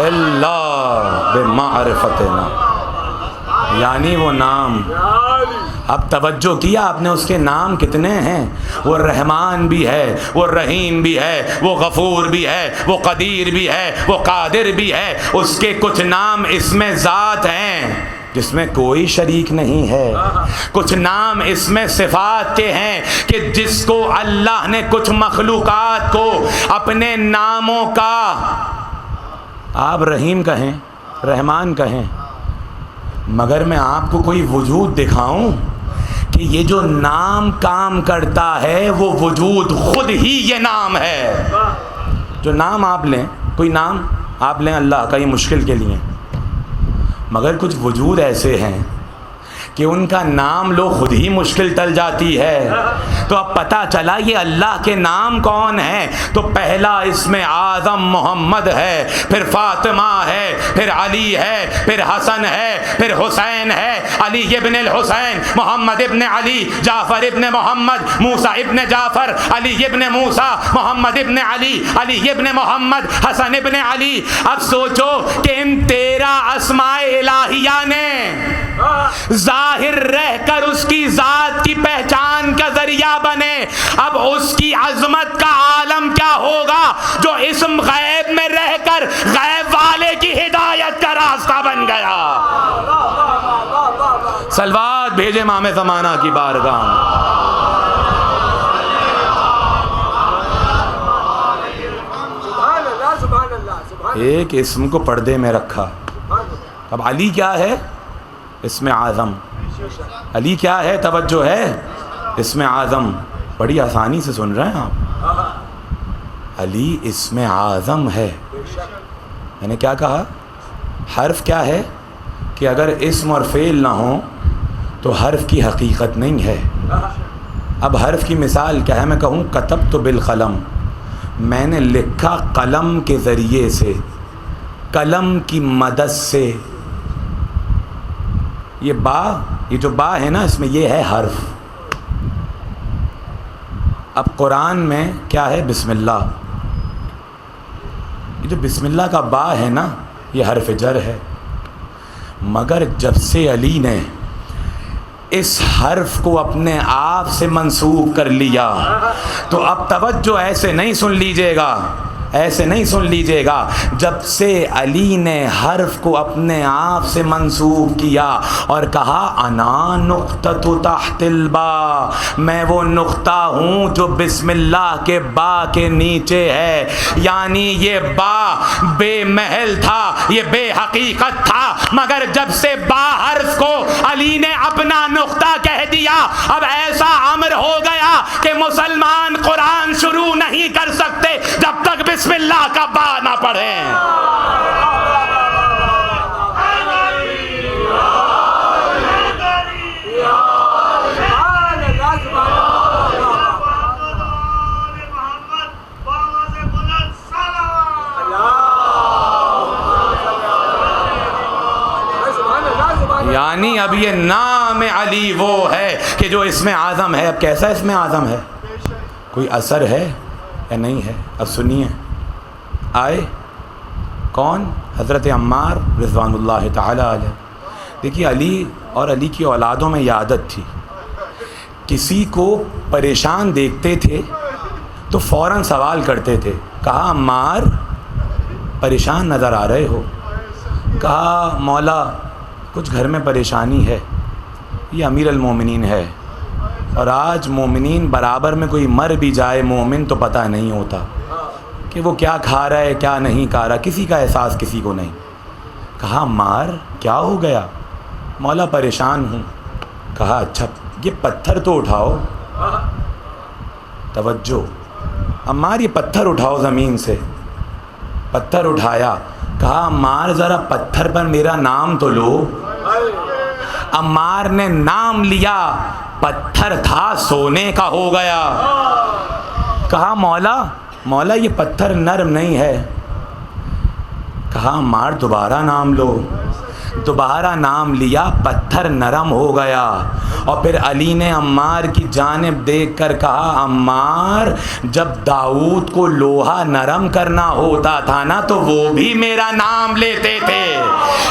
اللہ بمعرفتنا, یعنی وہ نام. اب توجہ کیا آپ نے, اس کے نام کتنے ہیں. وہ رحمان بھی ہے, وہ رحیم بھی ہے, وہ غفور بھی ہے, وہ قدیر بھی ہے, وہ قادر بھی ہے. اس کے کچھ نام اس میں ذات ہیں جس میں کوئی شریک نہیں ہے. کچھ نام اس میں صفات کے ہیں کہ جس کو اللہ نے کچھ مخلوقات کو اپنے ناموں کا, آپ رحیم کہیں, رحمان کہیں, مگر میں آپ کو کوئی وجود دکھاؤں کہ یہ جو نام کام کرتا ہے وہ وجود خود ہی یہ نام ہے. جو نام آپ لیں, کوئی نام آپ لیں اللہ کا, یہ مشکل کے لیے, مگر کچھ وجود ایسے ہیں کہ ان کا نام لو خود ہی مشکل ٹل جاتی ہے. تو اب پتہ چلا یہ اللہ کے نام کون ہیں. تو پہلا اسم اعظم محمد ہے, پھر فاطمہ ہے, پھر علی ہے, پھر حسن ہے, پھر حسین ہے, علی ابن الحسین, محمد ابن علی, جعفر ابن محمد, موسیٰ ابن جعفر, علی ابن موسیٰ, محمد ابن علی, علی ابن محمد, حسن ابن علی. اب سوچو کہ ان 13 اسماء الہیہ نے ظاہر رہ کر اس کی ذات کی پہچان کا ذریعہ بنے. اب اس کی عظمت کا عالم کیا ہوگا جو اسم غیب میں رہ کر غیب والے کی ہدایت کا راستہ بن گیا. صلوات بھیجے امام زمانہ کی بارگاہ میں. ایک اسم کو پردے میں رکھا. اب علی کیا ہے؟ اسم اعظم. علی کیا ہے؟ توجہ ہے, اسم اعظم. بڑی آسانی سے سن رہے ہیں آپ. علی اسم اعظم ہے. میں نے کیا کہا؟ حرف کیا ہے کہ اگر اسم اور فعل نہ ہوں تو حرف کی حقیقت نہیں ہے. اب حرف کی مثال کیا ہے؟ میں کہوں کتبت بالقلم, میں نے لکھا قلم کے ذریعے سے, قلم کی مدد سے. یہ با, یہ جو با ہے نا اس میں یہ ہے حرف. اب قرآن میں کیا ہے؟ بسم اللہ. یہ جو بسم اللہ کا با ہے نا یہ حرف جر ہے. مگر جب سے علی نے اس حرف کو اپنے آپ سے منسوب کر لیا تو اب توجہ ایسے نہیں سن لیجئے گا, ایسے نہیں سن لیجئے گا. جب سے علی نے حرف کو اپنے آپ سے منسوب کیا اور کہا انا نقطۃ تحت البا, میں وہ نقطہ ہوں جو بسم اللہ کے با کے نیچے ہے. یعنی یہ با بے محل تھا, یہ بے حقیقت تھا, مگر جب سے با حرف کو علی نے اپنا نقطہ کہہ دیا اب ایسا امر ہو گیا کہ مسلمان قرآن شروع نہیں کر سکتے جب تک بسم اللہ کا با نہ پڑھیں. یعنی اب یہ نام علی وہ ہے کہ جو اسم اعظم ہے. اب کیسا اسم اعظم ہے؟ کوئی اثر ہے یا نہیں ہے؟ اب سنیے, آئے کون؟ حضرت عمار رضوان اللہ تعالی علیہ. دیکھیے علی اور علی کی اولادوں میں یہ عادت تھی، کسی کو پریشان دیکھتے تھے تو فوراً سوال کرتے تھے، کہا عمار پریشان نظر آ رہے ہو؟ کہا مولا کچھ گھر میں پریشانی ہے، یہ امیر المومنین ہے، اور آج مومنین برابر میں کوئی مر بھی جائے مومن تو پتہ نہیں ہوتا کہ وہ کیا کھا رہا ہے کیا نہیں کھا رہا، کسی کا احساس کسی کو نہیں. کہا عمار کیا ہو گیا؟ مولا پریشان ہوں. کہا اچھا یہ پتھر تو اٹھاؤ. توجہ، عمار یہ پتھر اٹھاؤ زمین سے. پتھر اٹھایا. کہا عمار ذرا پتھر پر میرا نام تو لو. عمار نے نام لیا، پتھر تھا سونے کا ہو گیا. کہا مولا یہ پتھر نرم نہیں ہے. کہا عمار دوبارہ نام لو. دوبارہ نام لیا، پتھر نرم ہو گیا. اور پھر علی نے عمار کی جانب دیکھ کر کہا عمار جب داؤد کو لوہا نرم کرنا ہوتا تھا نا تو وہ بھی میرا نام لیتے تھے.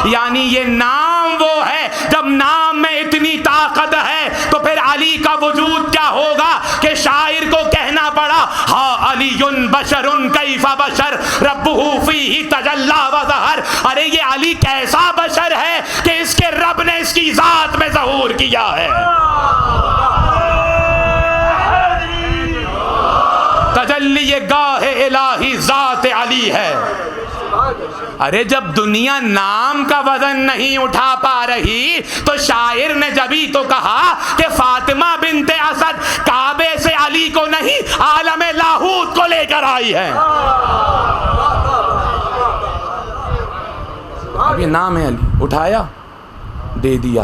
یعنی یہ نام وہ ہے، جب نام میں اتنی طاقت ہے تو پھر علی کا وجود کیا ہوگا کہ شاعر کو کہنا پڑا ہا علی بشر کیف بشر ربہ فیہ تجلی و ظہر. ارے یہ علی کیسا بشر ہے کہ اس کے رب نے اس کی ذات میں ظہور کیا ہے. تجلی گاہ الہی ذات علی ہے. ارے جب دنیا نام کا وزن نہیں اٹھا پا رہی تو شاعر نے جبھی تو کہا کہ فاطمہ بنت اسد کعبے سے علی کو نہیں عالم لاہوت کو لے کر آئی ہے. اب یہ نام ہے علی، اٹھایا دے دیا.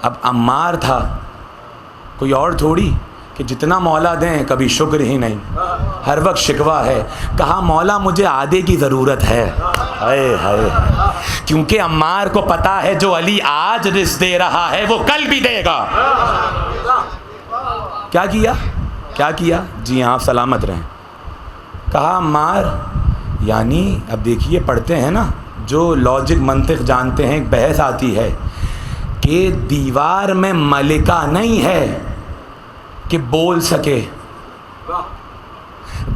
اب عمار تھا، کوئی اور تھوڑی کہ جتنا مولا دیں کبھی شکر ہی نہیں، ہر وقت شکوہ ہے. کہا مولا مجھے آدھے کی ضرورت ہے. ہائے ہائے، کیونکہ عمار کو پتا ہے جو علی آج رزق دے رہا ہے وہ کل بھی دے گا. کیا کیا؟ جی ہاں سلامت رہیں. کہا عمار یعنی اب دیکھیے پڑھتے ہیں نا جو لاجک منطق جانتے ہیں، ایک بحث آتی ہے کہ دیوار میں ملکہ نہیں ہے کہ بول سکے،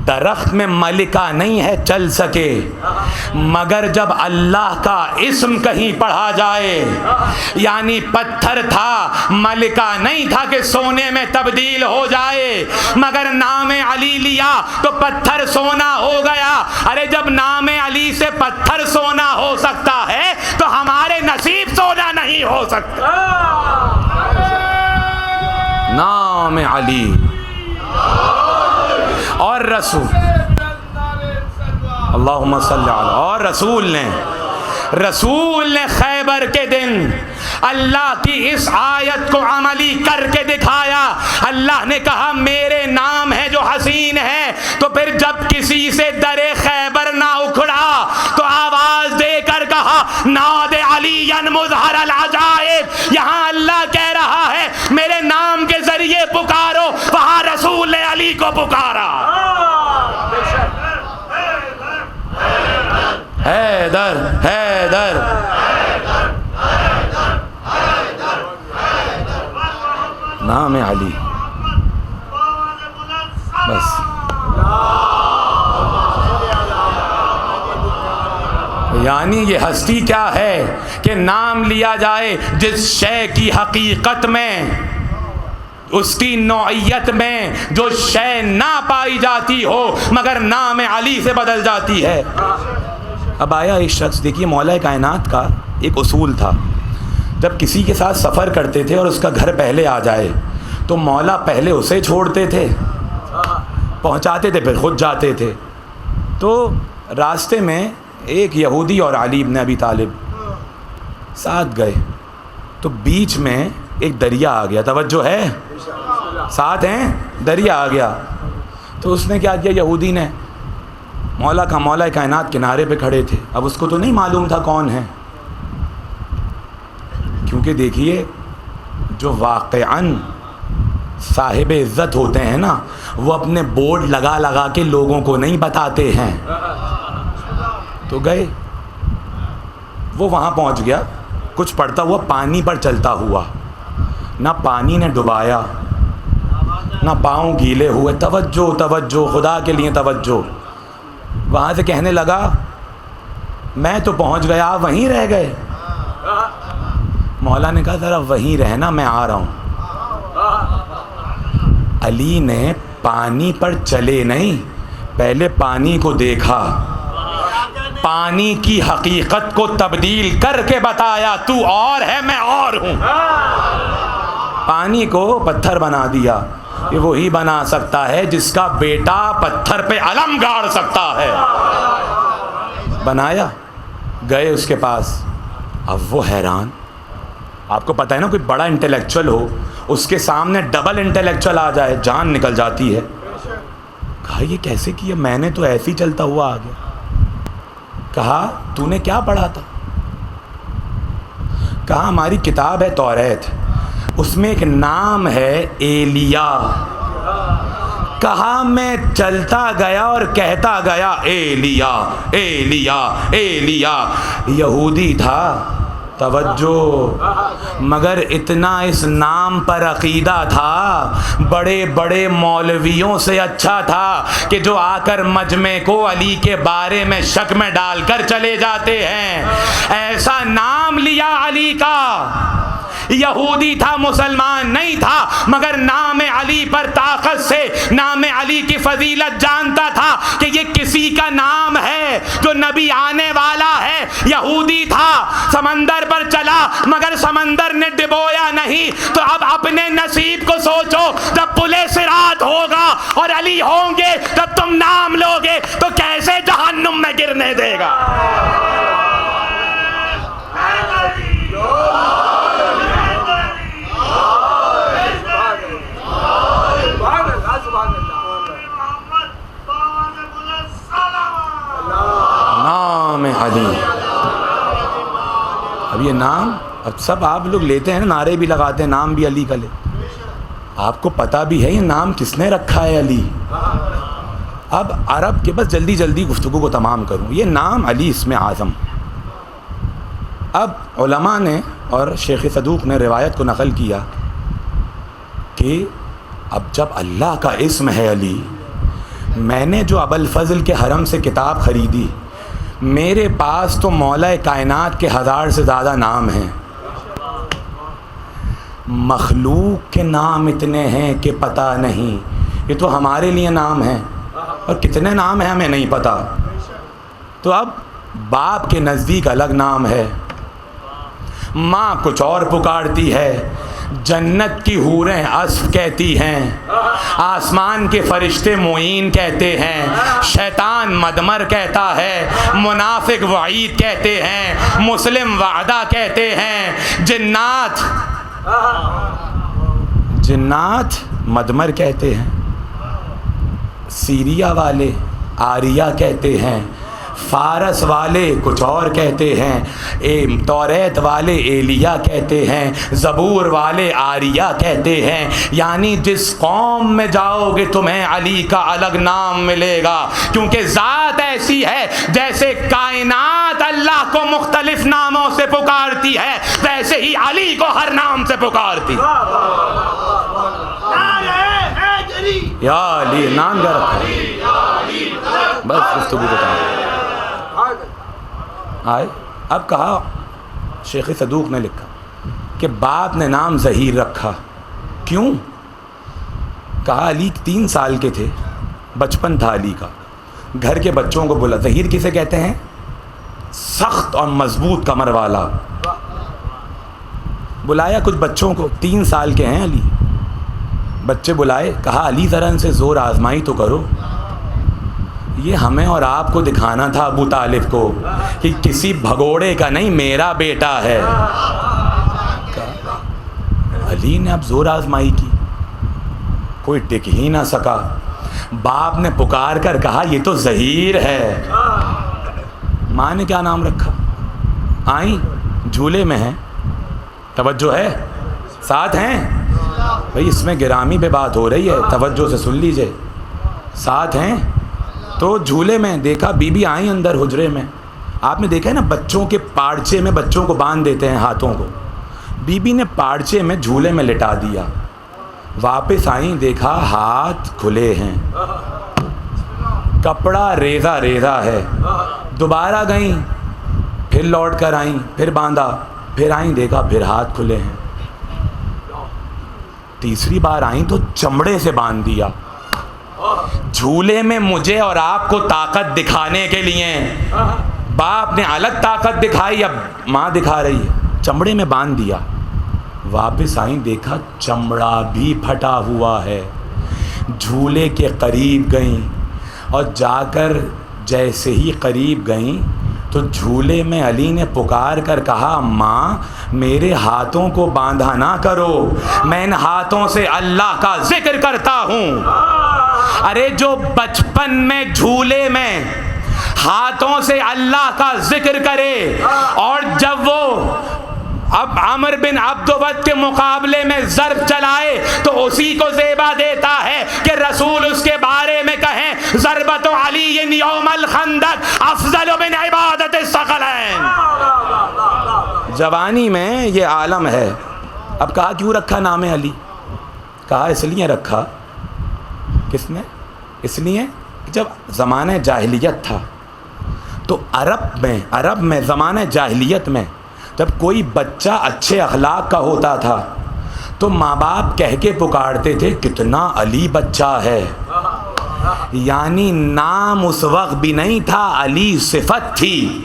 درخت میں ملکہ نہیں ہے چل سکے، مگر جب اللہ کا اسم کہیں پڑھا جائے، یعنی پتھر تھا ملکہ نہیں تھا کہ سونے میں تبدیل ہو جائے، مگر نام علی لیا تو پتھر سونا ہو گیا. ارے جب نام علی سے پتھر سونا ہو سکتا ہے تو ہمارے نصیب سونا نہیں ہو سکتا. نام علی اور رسول اللہم صلی علی، اور رسول نے خیبر کے دن اللہ کی اس آیت کو عملی کر کے دکھایا. اللہ نے کہا میرے نام ہے جو حسین ہے. تو پھر جب کسی سے در خیبر نہ اکھڑا تو آواز دے کر کہا ناد علی مظہر العجائب. یہاں اللہ کہہ رہا ہے میرے نام کے ذریعے پکارو، وہاں رسول نے علی کو پکارا. حیدر حیدر نام علی. بس یعنی یہ ہستی کیا ہے کہ نام لیا جائے جس شے کی حقیقت میں، اس کی نوعیت میں جو شے نہ پائی جاتی ہو مگر نام علی سے بدل جاتی ہے. اب آیا ایک شخص، دیکھیے مولا کائنات کا ایک اصول تھا، جب کسی کے ساتھ سفر کرتے تھے اور اس کا گھر پہلے آ جائے تو مولا پہلے اسے چھوڑتے تھے، پہنچاتے تھے پھر خود جاتے تھے. تو راستے میں ایک یہودی اور علی بن ابی طالب ساتھ گئے تو بیچ میں ایک دریا آ گیا. توجہ ہے، ساتھ ہیں، دریا آ گیا. تو اس نے کیا کیا، یہودی نے، مولا کائنات کنارے پہ کھڑے تھے، اب اس کو تو نہیں معلوم تھا کون ہے، کیونکہ دیکھیے جو واقعاً صاحب عزت ہوتے ہیں نا وہ اپنے بورڈ لگا کے لوگوں کو نہیں بتاتے ہیں. تو گئے، وہ وہاں پہنچ گیا، کچھ پڑھتا ہوا پانی پر چلتا ہوا، نہ پانی نے ڈبایا نہ پاؤں گیلے ہوئے، توجہ توجہ، خدا کے لیے توجہ۔ وہاں سے کہنے لگا میں تو پہنچ گیا، آپ وہیں رہ گئے۔ مولا نے کہا ذرا وہیں رہنا، میں آ رہا ہوں۔ علی نے پانی پر چلے نہیں، پہلے پانی کو دیکھا، پانی کی حقیقت کو تبدیل کر کے بتایا، تو اور ہے میں اور ہوں۔ پانی کو پتھر بنا دیا۔ یہ وہی بنا سکتا ہے جس کا بیٹا پتھر پہ علم گاڑ سکتا ہے۔ بنایا، گئے اس کے پاس، اب وہ حیران۔ آپ کو پتہ ہے نا، کوئی بڑا انٹلیکچوئل ہو، اس کے سامنے ڈبل انٹلیکچوئل آ جائے، جان نکل جاتی ہے۔ کہا یہ کیسے کیا؟ میں نے تو ایسے ہی چلتا ہوا آ گیا۔ کہا تو نے کیا پڑھا تھا؟ کہا ہماری کتاب ہے توریت، اس میں ایک نام ہے ایلیا۔ کہا میں چلتا گیا اور کہتا گیا ایلیا ایلیا ایلیا۔ یہودی تھا، توجہ، مگر اتنا اس نام پر عقیدہ تھا، بڑے بڑے مولویوں سے اچھا تھا کہ جو آ کر مجمع کو علی کے بارے میں شک میں ڈال کر چلے جاتے ہیں۔ ایسا نام لیا علی کا، یہودی تھا، مسلمان نہیں تھا، مگر نام علی پر طاقت سے نام علی کی فضیلت جانتا تھا کہ یہ کسی کا نام ہے جو نبی آنے والا ہے۔ یہودی تھا، سمندر پر چلا مگر سمندر نے ڈبویا نہیں۔ تو اب اپنے نصیب کو سوچو، جب پلے صراط ہوگا اور علی ہوں گے، جب تم نام لوگے تو کیسے جہنم میں گرنے دے گا؟ نام علی۔ اب یہ نام، اب سب آپ لوگ لیتے ہیں، نعرے بھی لگاتے ہیں، نام بھی علی کا لے۔ آپ کو پتہ بھی ہے یہ نام کس نے رکھا ہے؟ علی۔ اب عرب کے، بس جلدی جلدی گفتگو کو تمام کروں، یہ نام علی اسم اعظم۔ اب علماء نے اور شیخ صدوق نے روایت کو نقل کیا کہ اب جب اللہ کا اسم ہے علی، میں نے جو ابوالفضل کے حرم سے کتاب خریدی، میرے پاس تو مولا کائنات کے 1000 سے زیادہ نام ہیں، مخلوق کے نام اتنے ہیں کہ پتہ نہیں۔ یہ تو ہمارے لیے نام ہیں، اور کتنے نام ہیں ہمیں نہیں پتہ۔ تو اب باپ کے نزدیک الگ نام ہے، ماں کچھ اور پکارتی ہے، جنت کی حوریں اسف کہتی ہیں، آسمان کے فرشتے معین کہتے ہیں، شیطان مدمر کہتا ہے، منافق وعید کہتے ہیں، مسلم وعدہ کہتے ہیں، جنات مدمر کہتے ہیں، سیریا والے آریہ کہتے ہیں، فارس والے کچھ اور کہتے ہیں، توریت والے ایلیا کہتے ہیں، زبور والے آریہ کہتے ہیں۔ یعنی جس قوم میں جاؤ گے تمہیں علی کا الگ نام ملے گا، کیونکہ ذات ایسی ہے جیسے کائنات اللہ کو مختلف ناموں سے پکارتی ہے، ویسے ہی علی کو ہر نام سے پکارتی۔ یا علی نام کیا رکھا ہے؟ بس گفتگو بتاؤ آئے۔ اب کہا شیخ صدوق نے لکھا کہ باپ نے نام ظہیر رکھا، کیوں؟ کہا علی 3 سال کے تھے، بچپن تھا علی کا، گھر کے بچوں کو بولا، ظہیر کسے کہتے ہیں؟ سخت اور مضبوط کمر والا۔ بلایا کچھ بچوں کو، 3 سال کے ہیں علی، بچے بلائے، کہا علی ذرا ان سے زور آزمائی تو کرو، یہ ہمیں اور آپ کو دکھانا تھا ابو طالب کو کہ کسی بھگوڑے کا نہیں، میرا بیٹا ہے۔ علی نے اب زور آزمائی کی، کوئی ٹک ہی نہ سکا۔ باپ نے پکار کر کہا یہ تو ظہیر ہے۔ ماں نے کیا نام رکھا؟ آئیں، جھولے میں ہیں، توجہ ہے، ساتھ ہیں بھائی، اس میں گرامی پہ بات ہو رہی ہے، توجہ سے سن لیجئے، ساتھ ہیں۔ تو جھولے میں دیکھا، بی بی آئیں اندر حجرے میں، آپ نے دیکھا ہے نا بچوں کے پارچے میں بچوں کو باندھ دیتے ہیں ہاتھوں کو. بی بی نے پارچے میں جھولے میں لٹا دیا, واپس آئیں دیکھا ہاتھ کھلے ہیں, کپڑا ریزہ ریزہ ہے. دوبارہ گئیں, پھر لوٹ کر آئیں, پھر باندھا, پھر آئیں دیکھا پھر ہاتھ کھلے ہیں. تیسری بار آئیں تو چمڑے سے باندھ دیا. جھولے میں مجھے اور آپ کو طاقت دکھانے کے لیے باپ نے الگ طاقت دکھائی, اب ماں دکھا رہی ہے, چمڑے میں باندھ دیا. واپس آئیں دیکھا چمڑا بھی پھٹا ہوا ہے. جھولے کے قریب گئیں اور جا کر جیسے ہی قریب گئیں تو جھولے میں علی نے پکار کر کہا, ماں میرے ہاتھوں کو باندھا نہ کرو, میں ان ہاتھوں سے اللہ کا ذکر کرتا ہوں. ارے جو بچپن میں جھولے میں ہاتھوں سے اللہ کا ذکر کرے اور جب وہ اب عمر بن عبد ود کے مقابلے میں ضرب چلائے تو اسی کو زیبا دیتا ہے کہ رسول اس کے بارے میں کہیں ضربت علی یوم الخندق افضل من عبادت الثقلین. جوانی میں یہ عالم ہے. اب کہا کیوں رکھا نام علی؟ کہا اس لیے رکھا. کس نے؟ اس لیے جب زمانہ جاہلیت تھا تو عرب میں زمانہ جاہلیت میں جب کوئی بچہ اچھے اخلاق کا ہوتا تھا تو ماں باپ کہہ کے پکارتے تھے کتنا علی بچہ ہے. یعنی نام اس وقت بھی نہیں تھا, علی صفت تھی,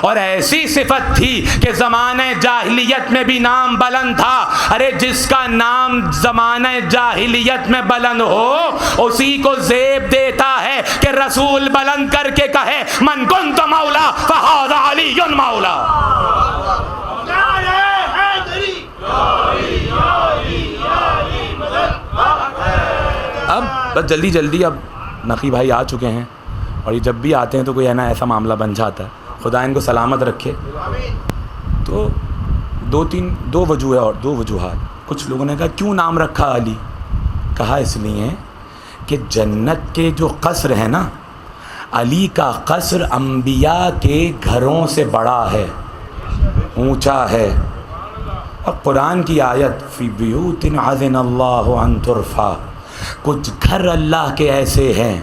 اور ایسی صفت تھی کہ زمانہ جاہلیت میں بھی نام بلند تھا. ارے جس کا نام زمانہ جاہلیت میں بلند ہو اسی کو زیب دیتا ہے کہ رسول بلند کر کے کہے من کنت مولا فہذا علی مولا. اب بس جلدی اب نقی بھائی آ چکے ہیں اور یہ جب بھی آتے ہیں تو کوئی ہے نا ایسا معاملہ بن جاتا ہے, خدا ان کو سلامت رکھے. تو دو وجوہ اور دو وجوہات. کچھ لوگوں نے کہا کیوں نام رکھا علی؟ کہا اس لیے کہ جنت کے جو قصر ہے نا, علی کا قصر انبیاء کے گھروں سے بڑا ہے, اونچا ہے. اور قرآن کی آیت فی بیوت اذن اللہ ان ترفع, کچھ گھر اللہ کے ایسے ہیں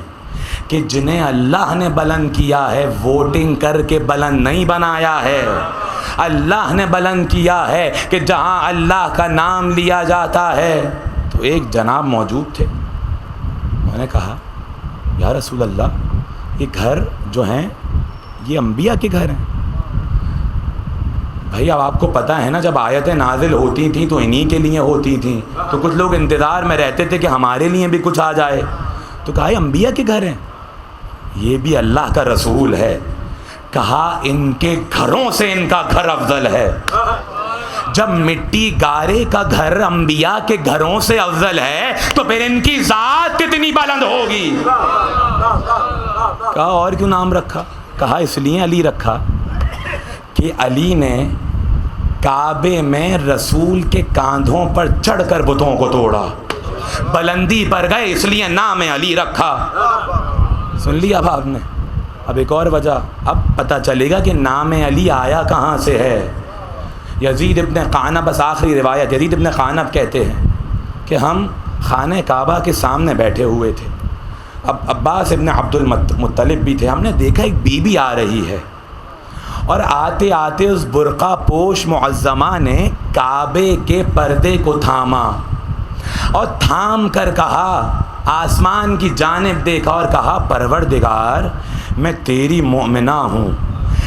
کہ جنہیں اللہ نے بلند کیا ہے, ووٹنگ کر کے بلند نہیں بنایا ہے. اللہ نے بلند کیا ہے کہ جہاں اللہ کا نام لیا جاتا ہے. تو ایک جناب موجود تھے, انہوں نے کہا یا رسول اللہ یہ گھر جو ہیں یہ انبیاء کے گھر ہیں. بھائی اب آپ کو پتہ ہے نا جب آیتیں نازل ہوتی تھیں تو انہی کے لیے ہوتی تھیں, تو کچھ لوگ انتظار میں رہتے تھے کہ ہمارے لیے بھی کچھ آ جائے. تو کہا یہ انبیاء کے گھر ہیں, یہ بھی اللہ کا رسول ہے. کہا ان کے گھروں سے ان کا گھر افضل ہے. جب مٹی گارے کا گھر انبیاء کے گھروں سے افضل ہے تو پھر ان کی ذات کتنی بلند ہوگی. کہا اور کیوں نام رکھا؟ کہا اس لیے علی رکھا کہ علی نے کعبے میں رسول کے کاندھوں پر چڑھ کر بتوں کو توڑا, بلندی پر گئے, اس لیے نام علی رکھا. سن لیا اب آپ نے. اب ایک اور وجہ اب پتہ چلے گا کہ نام علی آیا کہاں سے ہے. یزید ابن قعنب, بس آخری روایت, یزید ابن قعنب کہتے ہیں کہ ہم خانہ کعبہ کے سامنے بیٹھے ہوئے تھے, اب عباس ابن عبد المطلب بھی تھے. ہم نے دیکھا ایک بی بی آ رہی ہے اور آتے آتے اس برقع پوش معظمہ نے کعبے کے پردے کو تھاما اور تھام کر کہا, آسمان کی جانب دیکھا اور کہا پروردگار میں تیری مومنہ ہوں,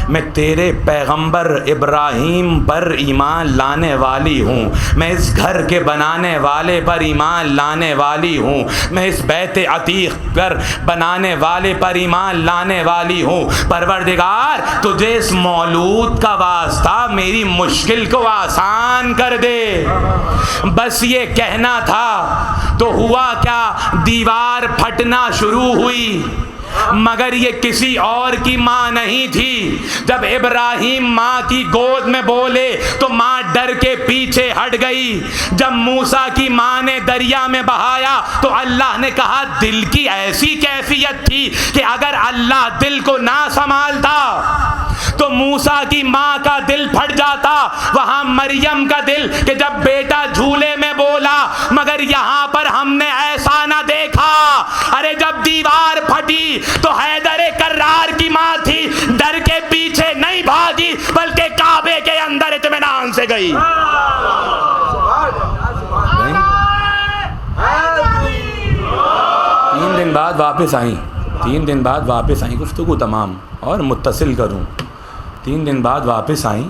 میں تیرے پیغمبر ابراہیم پر ایمان لانے والی ہوں, میں اس گھر کے بنانے والے پر ایمان لانے والی ہوں, میں اس بیت عتیق پر بنانے والے پر ایمان لانے والی ہوں. پروردگار تجھے اس مولود کا واسطہ میری مشکل کو آسان کر دے. بس یہ کہنا تھا تو ہوا کیا, دیوار پھٹنا شروع ہوئی. مگر یہ کسی اور کی ماں نہیں تھی. جب ابراہیم ماں کی گود میں بولے تو ماں ڈر کے پیچھے ہٹ گئی. جب موسیٰ کی ماں نے دریا میں بہایا تو اللہ نے کہا دل کی ایسی کیفیت تھی کہ اگر اللہ دل کو نہ سنبھالتا تو موسیٰ کی ماں کا دل پھٹ جاتا، وہاں مریم کا دل کہ جب بیٹا جھولے میں بولا، مگر یہاں پر ہم نے ایسا نہ دیکھا۔ ارے جب دیوار پھٹی تو حیدر کرار کی ماں تھی، ڈر کے پیچھے نہیں بھاگی بلکہ کعبے کے اندر اطمینان سے گئی۔ 3 دن بعد واپس آئیں، 3 دن بعد واپس آئیں، گفتگو تمام اور متصل کروں۔ 3 دن بعد واپس آئیں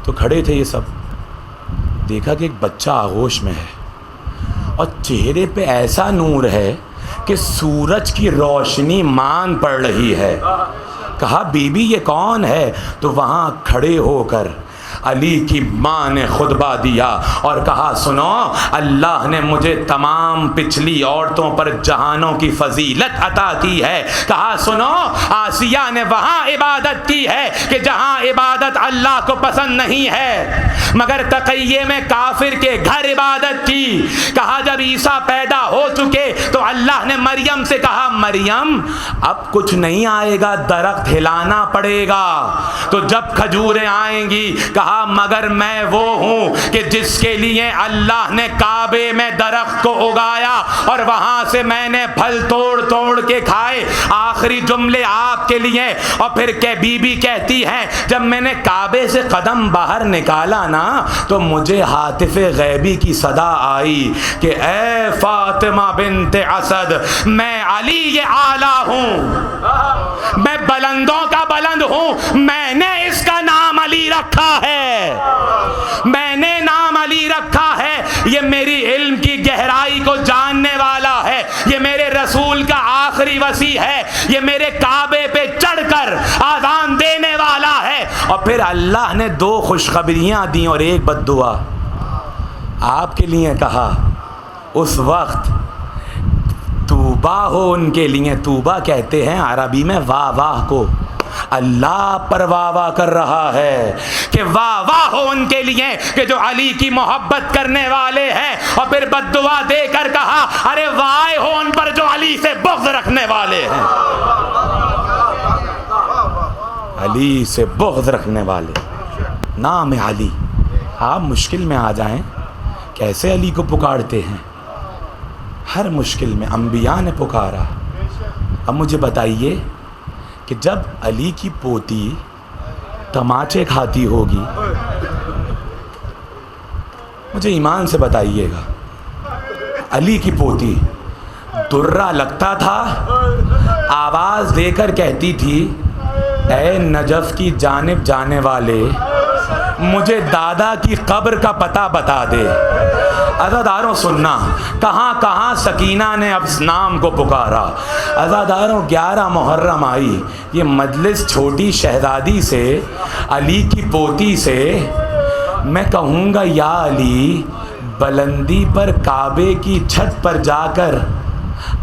تو کھڑے تھے یہ سب، دیکھا کہ ایک بچہ آغوش میں ہے اور چہرے پہ ایسا نور ہے کہ سورج کی روشنی مان پڑ رہی ہے۔ کہا بی بی یہ کون ہے؟ تو وہاں کھڑے ہو کر علی کی ماں نے خطبہ دیا اور کہا سنو، اللہ نے مجھے تمام پچھلی عورتوں پر جہانوں کی فضیلت عطا کی ہے۔ کہا سنو، آسیہ نے وہاں عبادت کی ہے کہ جہاں عبادت اللہ کو پسند نہیں ہے، مگر تقیے میں کافر کے گھر عبادت کی۔ کہا جب عیسیٰ پیدا ہو چکے تو اللہ نے مریم سے کہا مریم اب کچھ نہیں آئے گا، درخت ہلانا پڑے گا۔ تو جب کھجوریں آئیں گی کہا مگر میں وہ ہوں کہ جس کے لیے اللہ نے کعبے میں درخت کو اگایا اور وہاں سے میں نے پھل توڑ توڑ کے کھائے۔ آخری جملے آپ کے لیے۔ اور پھر کہ بی بی کہتی ہے جب میں نے کعبے سے قدم باہر نکالا نا تو مجھے ہاتف غیبی کی صدا آئی کہ اے فاطمہ بنت اسد، میں علی یہ اعلیٰ ہوں، میں بلندوں کا بلند ہوں، میں نے اس کا نام علی رکھا ہے، میں نے نام علی رکھا ہے۔ یہ میری علم کی گہرائی کو جاننے والا ہے، یہ میرے رسول کا آخری وصی ہے، یہ میرے کعبے پہ چڑھ کر آذان دینے والا ہے۔ اور پھر اللہ نے 2 خوشخبریاں دیں اور 1 بد دعا آپ کے لیے کہا۔ اس وقت توبہ ہو ان کے لیے، توبہ کہتے ہیں عربی میں واہ واہ کو، اللہ پر واہ واہ کر رہا ہے کہ واہ واہ ہو ان کے لیے کہ جو علی کی محبت کرنے والے ہیں۔ اور پھر بد دعا دے کر کہا ارے وائے ہو ان پر جو علی سے بغض رکھنے والے ہیں، علی سے بغض رکھنے والے۔ نام علی، آپ مشکل میں آ جائیں کیسے علی کو پکارتے ہیں؟ ہر مشکل میں انبیاء نے پکارا۔ اب مجھے بتائیے کہ جب علی کی پوتی تماچے کھاتی ہوگی، مجھے ایمان سے بتائیے گا، علی کی پوتی درہ لگتا تھا، آواز دے کر کہتی تھی اے نجف کی جانب جانے والے مجھے دادا کی قبر کا پتہ بتا دے۔ عزاداروں سننا، کہاں کہاں سکینہ نے اب اس نام کو پکارا۔ عزاداروں 11 محرم آئی، یہ مجلس چھوٹی شہزادی سے، علی کی پوتی سے میں کہوں گا یا علی بلندی پر کعبے کی چھت پر جا کر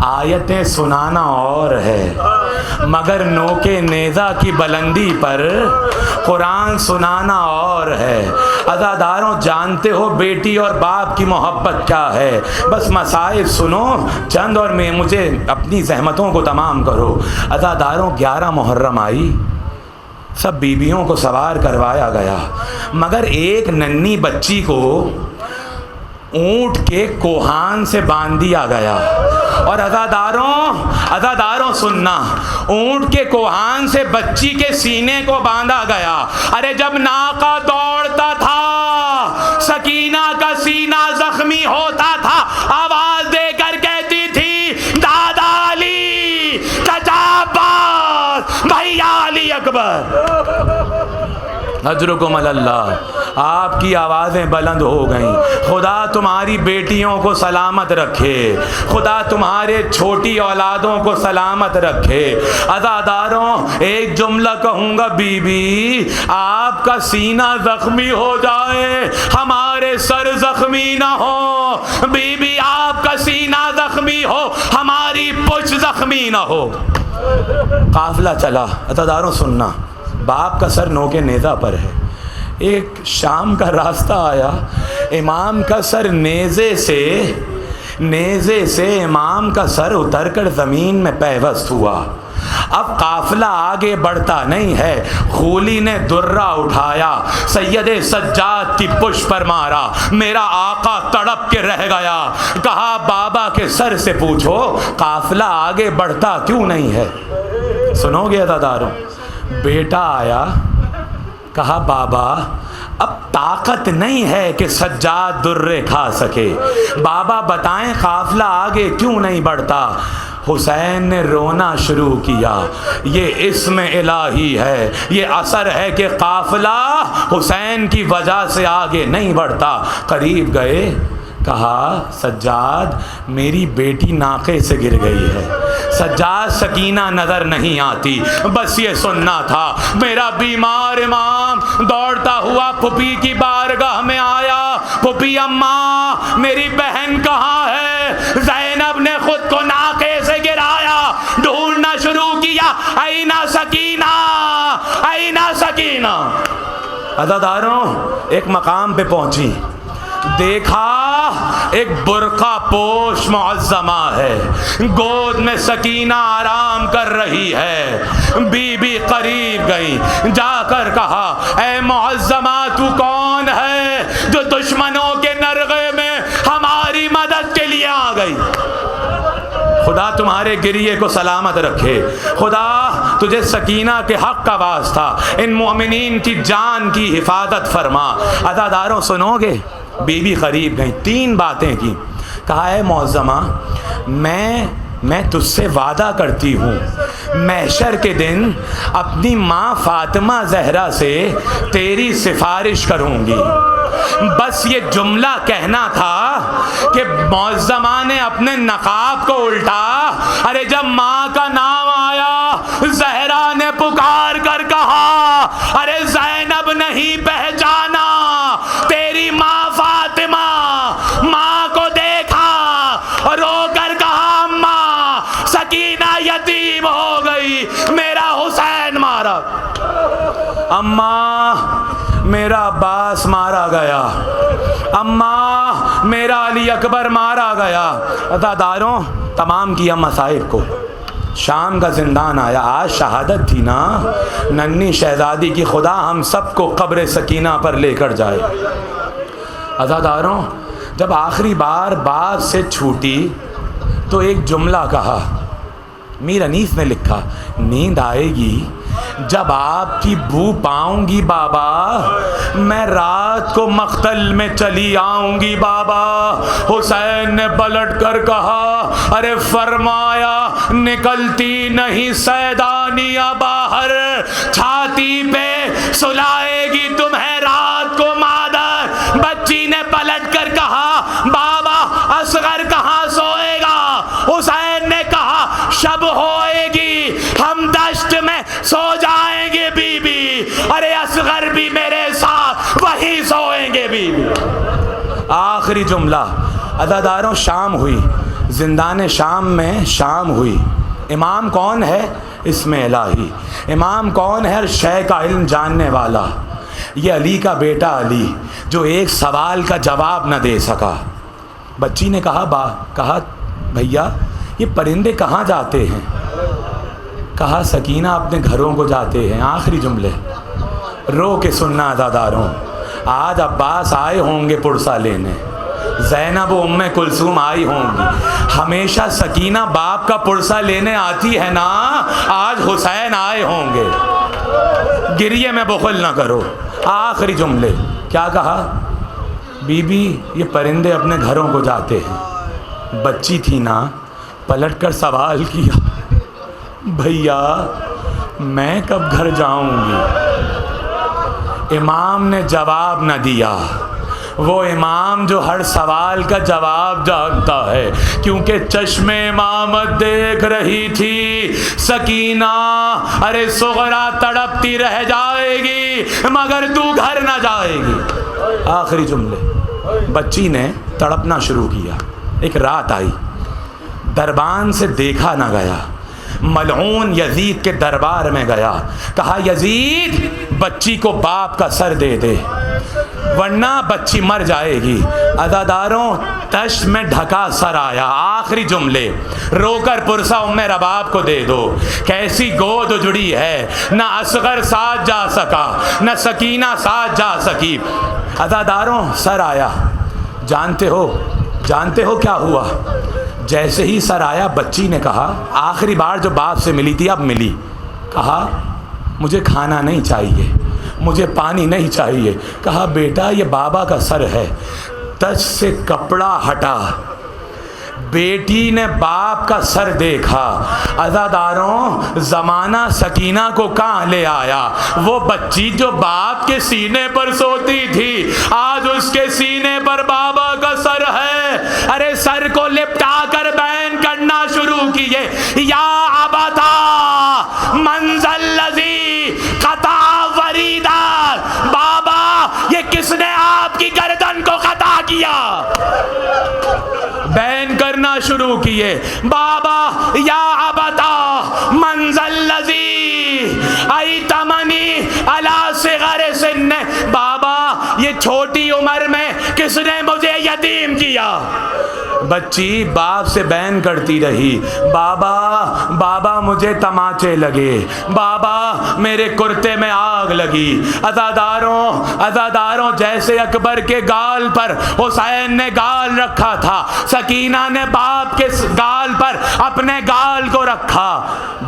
آیتیں سنانا اور ہے، مگر نوکے نیزہ کی بلندی پر قرآن سنانا اور ہے۔ عزاداروں جانتے ہو بیٹی اور باپ کی محبت کیا ہے، بس مصائب سنو چند اور میں مجھے اپنی زحمتوں کو تمام کرو۔ عزاداروں 11 محرم آئی، سب بیویوں کو سوار کروایا گیا، مگر ایک ننھی بچی کو اونٹ کے کوہان سے باندھ دیا گیا۔ اور عزاداروں سننا، اونٹ کے کوہان سے بچی کے سینے کو باندھا گیا۔ ارے جب ناقہ دوڑتا تھا سکینہ کا سینہ زخمی ہوتا تھا، آواز دے کر کہتی تھی دادا علی، چچا عباس، بھیا علی اکبر، اجرکم اللہ۔ آپ کی آوازیں بلند ہو گئیں۔ خدا تمہاری بیٹیوں کو سلامت رکھے، خدا تمہارے چھوٹی اولادوں کو سلامت رکھے۔ عزاداروں ایک جملہ کہوں گا، بی بی آپ کا سینہ زخمی ہو جائے ہمارے سر زخمی نہ ہو، بی بی آپ کا سینہ زخمی ہو ہماری پشت زخمی نہ ہو۔ قافلہ چلا۔ عزاداروں سننا، باپ کا سر نوکے نیزہ پر ہے، ایک شام کا راستہ آیا، امام کا سر نیزے سے امام کا سر اتر کر زمین میں پیوست ہوا۔ اب قافلہ آگے بڑھتا نہیں ہے. خولی نے درہ اٹھایا, سید سجاد کی پشت پر مارا, میرا آقا تڑپ کے رہ گیا. کہا بابا کے سر سے پوچھو قافلہ آگے بڑھتا کیوں نہیں ہے. سنو گے عزاداروں, بیٹا آیا, کہا بابا اب طاقت نہیں ہے کہ سجاد درے کھا سکے, بابا بتائیں قافلہ آگے کیوں نہیں بڑھتا. حسین نے رونا شروع کیا, یہ اسم الہی ہے, یہ اثر ہے کہ قافلہ حسین کی وجہ سے آگے نہیں بڑھتا. قریب گئے, کہا سجاد میری بیٹی ناقے سے گر گئی ہے. سجاد سکینہ نظر نہیں آتی, بس یہ سننا تھا. میرا بیمار امام دوڑتا ہوا پھپھی کی بارگاہ میں آیا, پھپھی اماں میری بہن کہاں ہے. زینب نے خود کو ناقے سے گرایا, ڈھونڈنا شروع کیا, اینا سکینہ, اینا سکینہ. عزاداروں ایک مقام پہ پہنچی, دیکھا ایک برقع پوش معظمہ ہے, گود میں سکینہ آرام کر رہی ہے. بی بی قریب گئی, جا کر کہا اے معظمہ تو کون ہے جو دشمنوں کے نرغے میں ہماری مدد کے لیے آ گئی. خدا تمہارے گریے کو سلامت رکھے, خدا تجھے سکینہ کے حق کا واسطہ ان مومنین کی جان کی حفاظت فرما. عزاداروں سنو گے, بی بی قریب گئی, 3 باتیں کی. کہا ہے معظمہ میں تجھ سے وعدہ کرتی ہوں محشر کے دن اپنی ماں فاطمہ زہرا سے تیری سفارش کروں گی. بس یہ جملہ کہنا تھا کہ معظمہ نے اپنے نقاب کو الٹا. ارے جب ماں کا نام آیا زہرا نے پکار کر کہا ارے زینب نہیں پہچانا تیری ماں فاطمہ. ماں کو دیکھا, رو کر کہا اماں سکینہ یتیم ہو گئی, میرا حسین مارا. اماں میرا عباس مارا گیا, اماں میرا علی اکبر مارا گیا. عزاداروں تمام کیا مصائب کو. شام کا زندان آیا, آج شہادت تھی نا ننھی شہزادی کی, خدا ہم سب کو قبر سکینہ پر لے کر جائے. عزاداروں جب آخری بار باپ سے چھوٹی تو ایک جملہ کہا. میر انیس نے لکھا, نیند آئے گی جب آپ کی بو پاؤں گی بابا, میں رات کو مقتل میں چلی آؤں گی بابا. حسین نے پلٹ کر کہا ارے فرمایا نکلتی نہیں سیدانیہ باہر, چھاتی پہ سلائے گی تمہیں رات کو مادر. بچی نے پلٹ کر کہا بابا اصغر کہاں سوئے گا. حسین نے کہا شب ہوئے گی ہم دشت میں سو جائیں گے بی بی, ارے اصغر بھی میرے ساتھ وہیں سوئیں گے بی بی. آخری جملہ. عزاداروں شام ہوئی, زندان شام میں شام ہوئی. امام کون ہے؟ اسم الہی. امام کون ہے؟ ہر شے کا علم جاننے والا. یہ علی کا بیٹا علی جو ایک سوال کا جواب نہ دے سکا. بچی نے کہا بھیا یہ پرندے کہاں جاتے ہیں؟ کہا سکینہ اپنے گھروں کو جاتے ہیں. آخری جملے رو کے سننا عزاداروں. آج عباس آئے ہوں گے پرسہ لینے, زینب و ام کلثوم آئی ہوں گی. ہمیشہ سکینہ باپ کا پرسہ لینے آتی ہے نا, آج حسین آئے ہوں گے. گریے میں بخل نہ کرو. آخری جملے کیا کہا؟ بی بی یہ پرندے اپنے گھروں کو جاتے ہیں. بچی تھی نا, پلٹ کر سوال کیا بھیا میں کب گھر جاؤں گی؟ امام نے جواب نہ دیا. وہ امام جو ہر سوال کا جواب جانتا ہے, کیونکہ چشم امامت دیکھ رہی تھی سکینہ ارے صغرا تڑپتی رہ جائے گی مگر تو گھر نہ جائے گی. آخری جملے. بچی نے تڑپنا شروع کیا. ایک رات آئی, دربان سے دیکھا نہ گیا, ملعون یزید کے دربار میں گیا. کہا یزید بچی کو باپ کا سر دے دے. ورنہ بچی مر جائے گی۔ عزاداروں تش میں ڈھکا سر آیا، آخری جملے رو کر پرسا ام رباب کو دے دو، کیسی گود اجڑی ہے، نہ اصغر ساتھ جا سکا نہ سکینہ ساتھ جا سکی۔ عزاداروں سر آیا، جانتے ہو کیا ہوا؟ جیسے ہی سر آیا بچی نے کہا، آخری بار جو باپ سے ملی تھی اب ملی، کہا مجھے کھانا نہیں چاہیے، مجھے پانی نہیں چاہیے۔ کہا بیٹا یہ بابا کا سر ہے۔ تج سے کپڑا ہٹا، بیٹی نے باپ کا سر دیکھا۔ عزاداروں زمانہ سکینہ کو کہاں لے آیا؟ وہ بچی جو باپ کے سینے پر سوتی تھی آج اس کے سینے پر بابا کا سر ہے۔ ارے سر کو لپٹا کر بیان کرنا شروع کیے، یا ابتا منزل لذی قطع وریدہ، بابا یہ کس نے آپ کی گردن کو قطع کیا؟ بیان کرنا شروع کیے، بابا یا ابتا منزل لذی ایتمنی علی صغر سن، بابا یہ چھوٹی عمر میں کس نے مجھے یتیم کیا؟ بچی باپ سے بیان کرتی رہی، بابا مجھے تماچے لگے، بابا میرے کرتے میں آگ لگی۔ عزاداروں جیسے اکبر کے گال پر حسین نے گال رکھا تھا، سکینہ نے باپ کے گال پر اپنے گال کو رکھا۔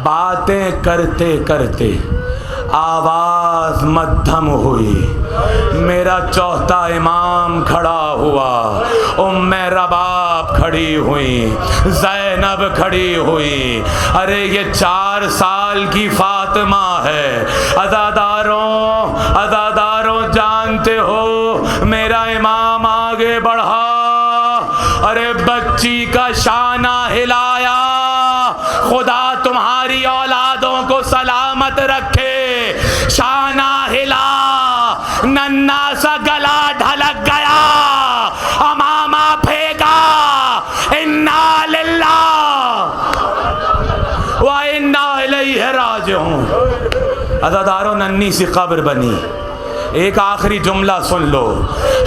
باتیں کرتے کرتے آواز مدھم ہوئی، میرا چوتھا امام کھڑا ہوا، ام رباب کھڑی ہوئی، زینب کھڑی ہوئی۔ ارے یہ 4 سال کی فاطمہ ہے۔ عزاداروں جانتے ہو میرا امام آگے بڑھا، ارے بچی کا شانہ ہلایا، خدا تمہاری اولادوں کو سلامت رکھے۔ شانہ ہلا، ننا سا گلا ڈھلک گیا، امامہ پھینکا، انا للہ و انا الیہ راجعون۔ عزاداروں ننھی سی قبر بنی۔ ایک آخری جملہ سن لو،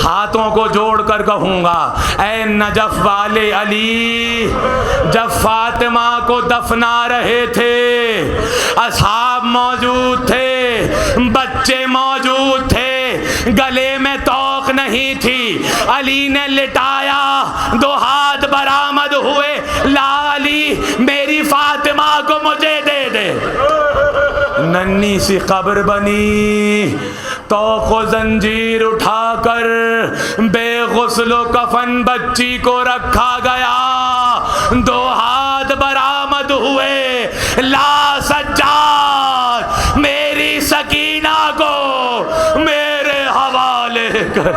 ہاتھوں کو جوڑ کر کہوں گا، اے نجف والے علی، جب فاطمہ کو دفنا رہے تھے اصحاب موجود تھے، بچے موجود تھے، گلے میں توق نہیں تھی، علی نے لٹایا، 2 ہاتھ برآمد ہوئے، لا علی میری فاطمہ کو مجھے دے دے۔ ننھی سی قبر بنی، توق و زنجیر اٹھا کر بے غسل و کفن بچی کو رکھا گیا، 2 ہاتھ برآمد ہوئے، لا سجاد میری سکینہ کو میرے حوالے کر۔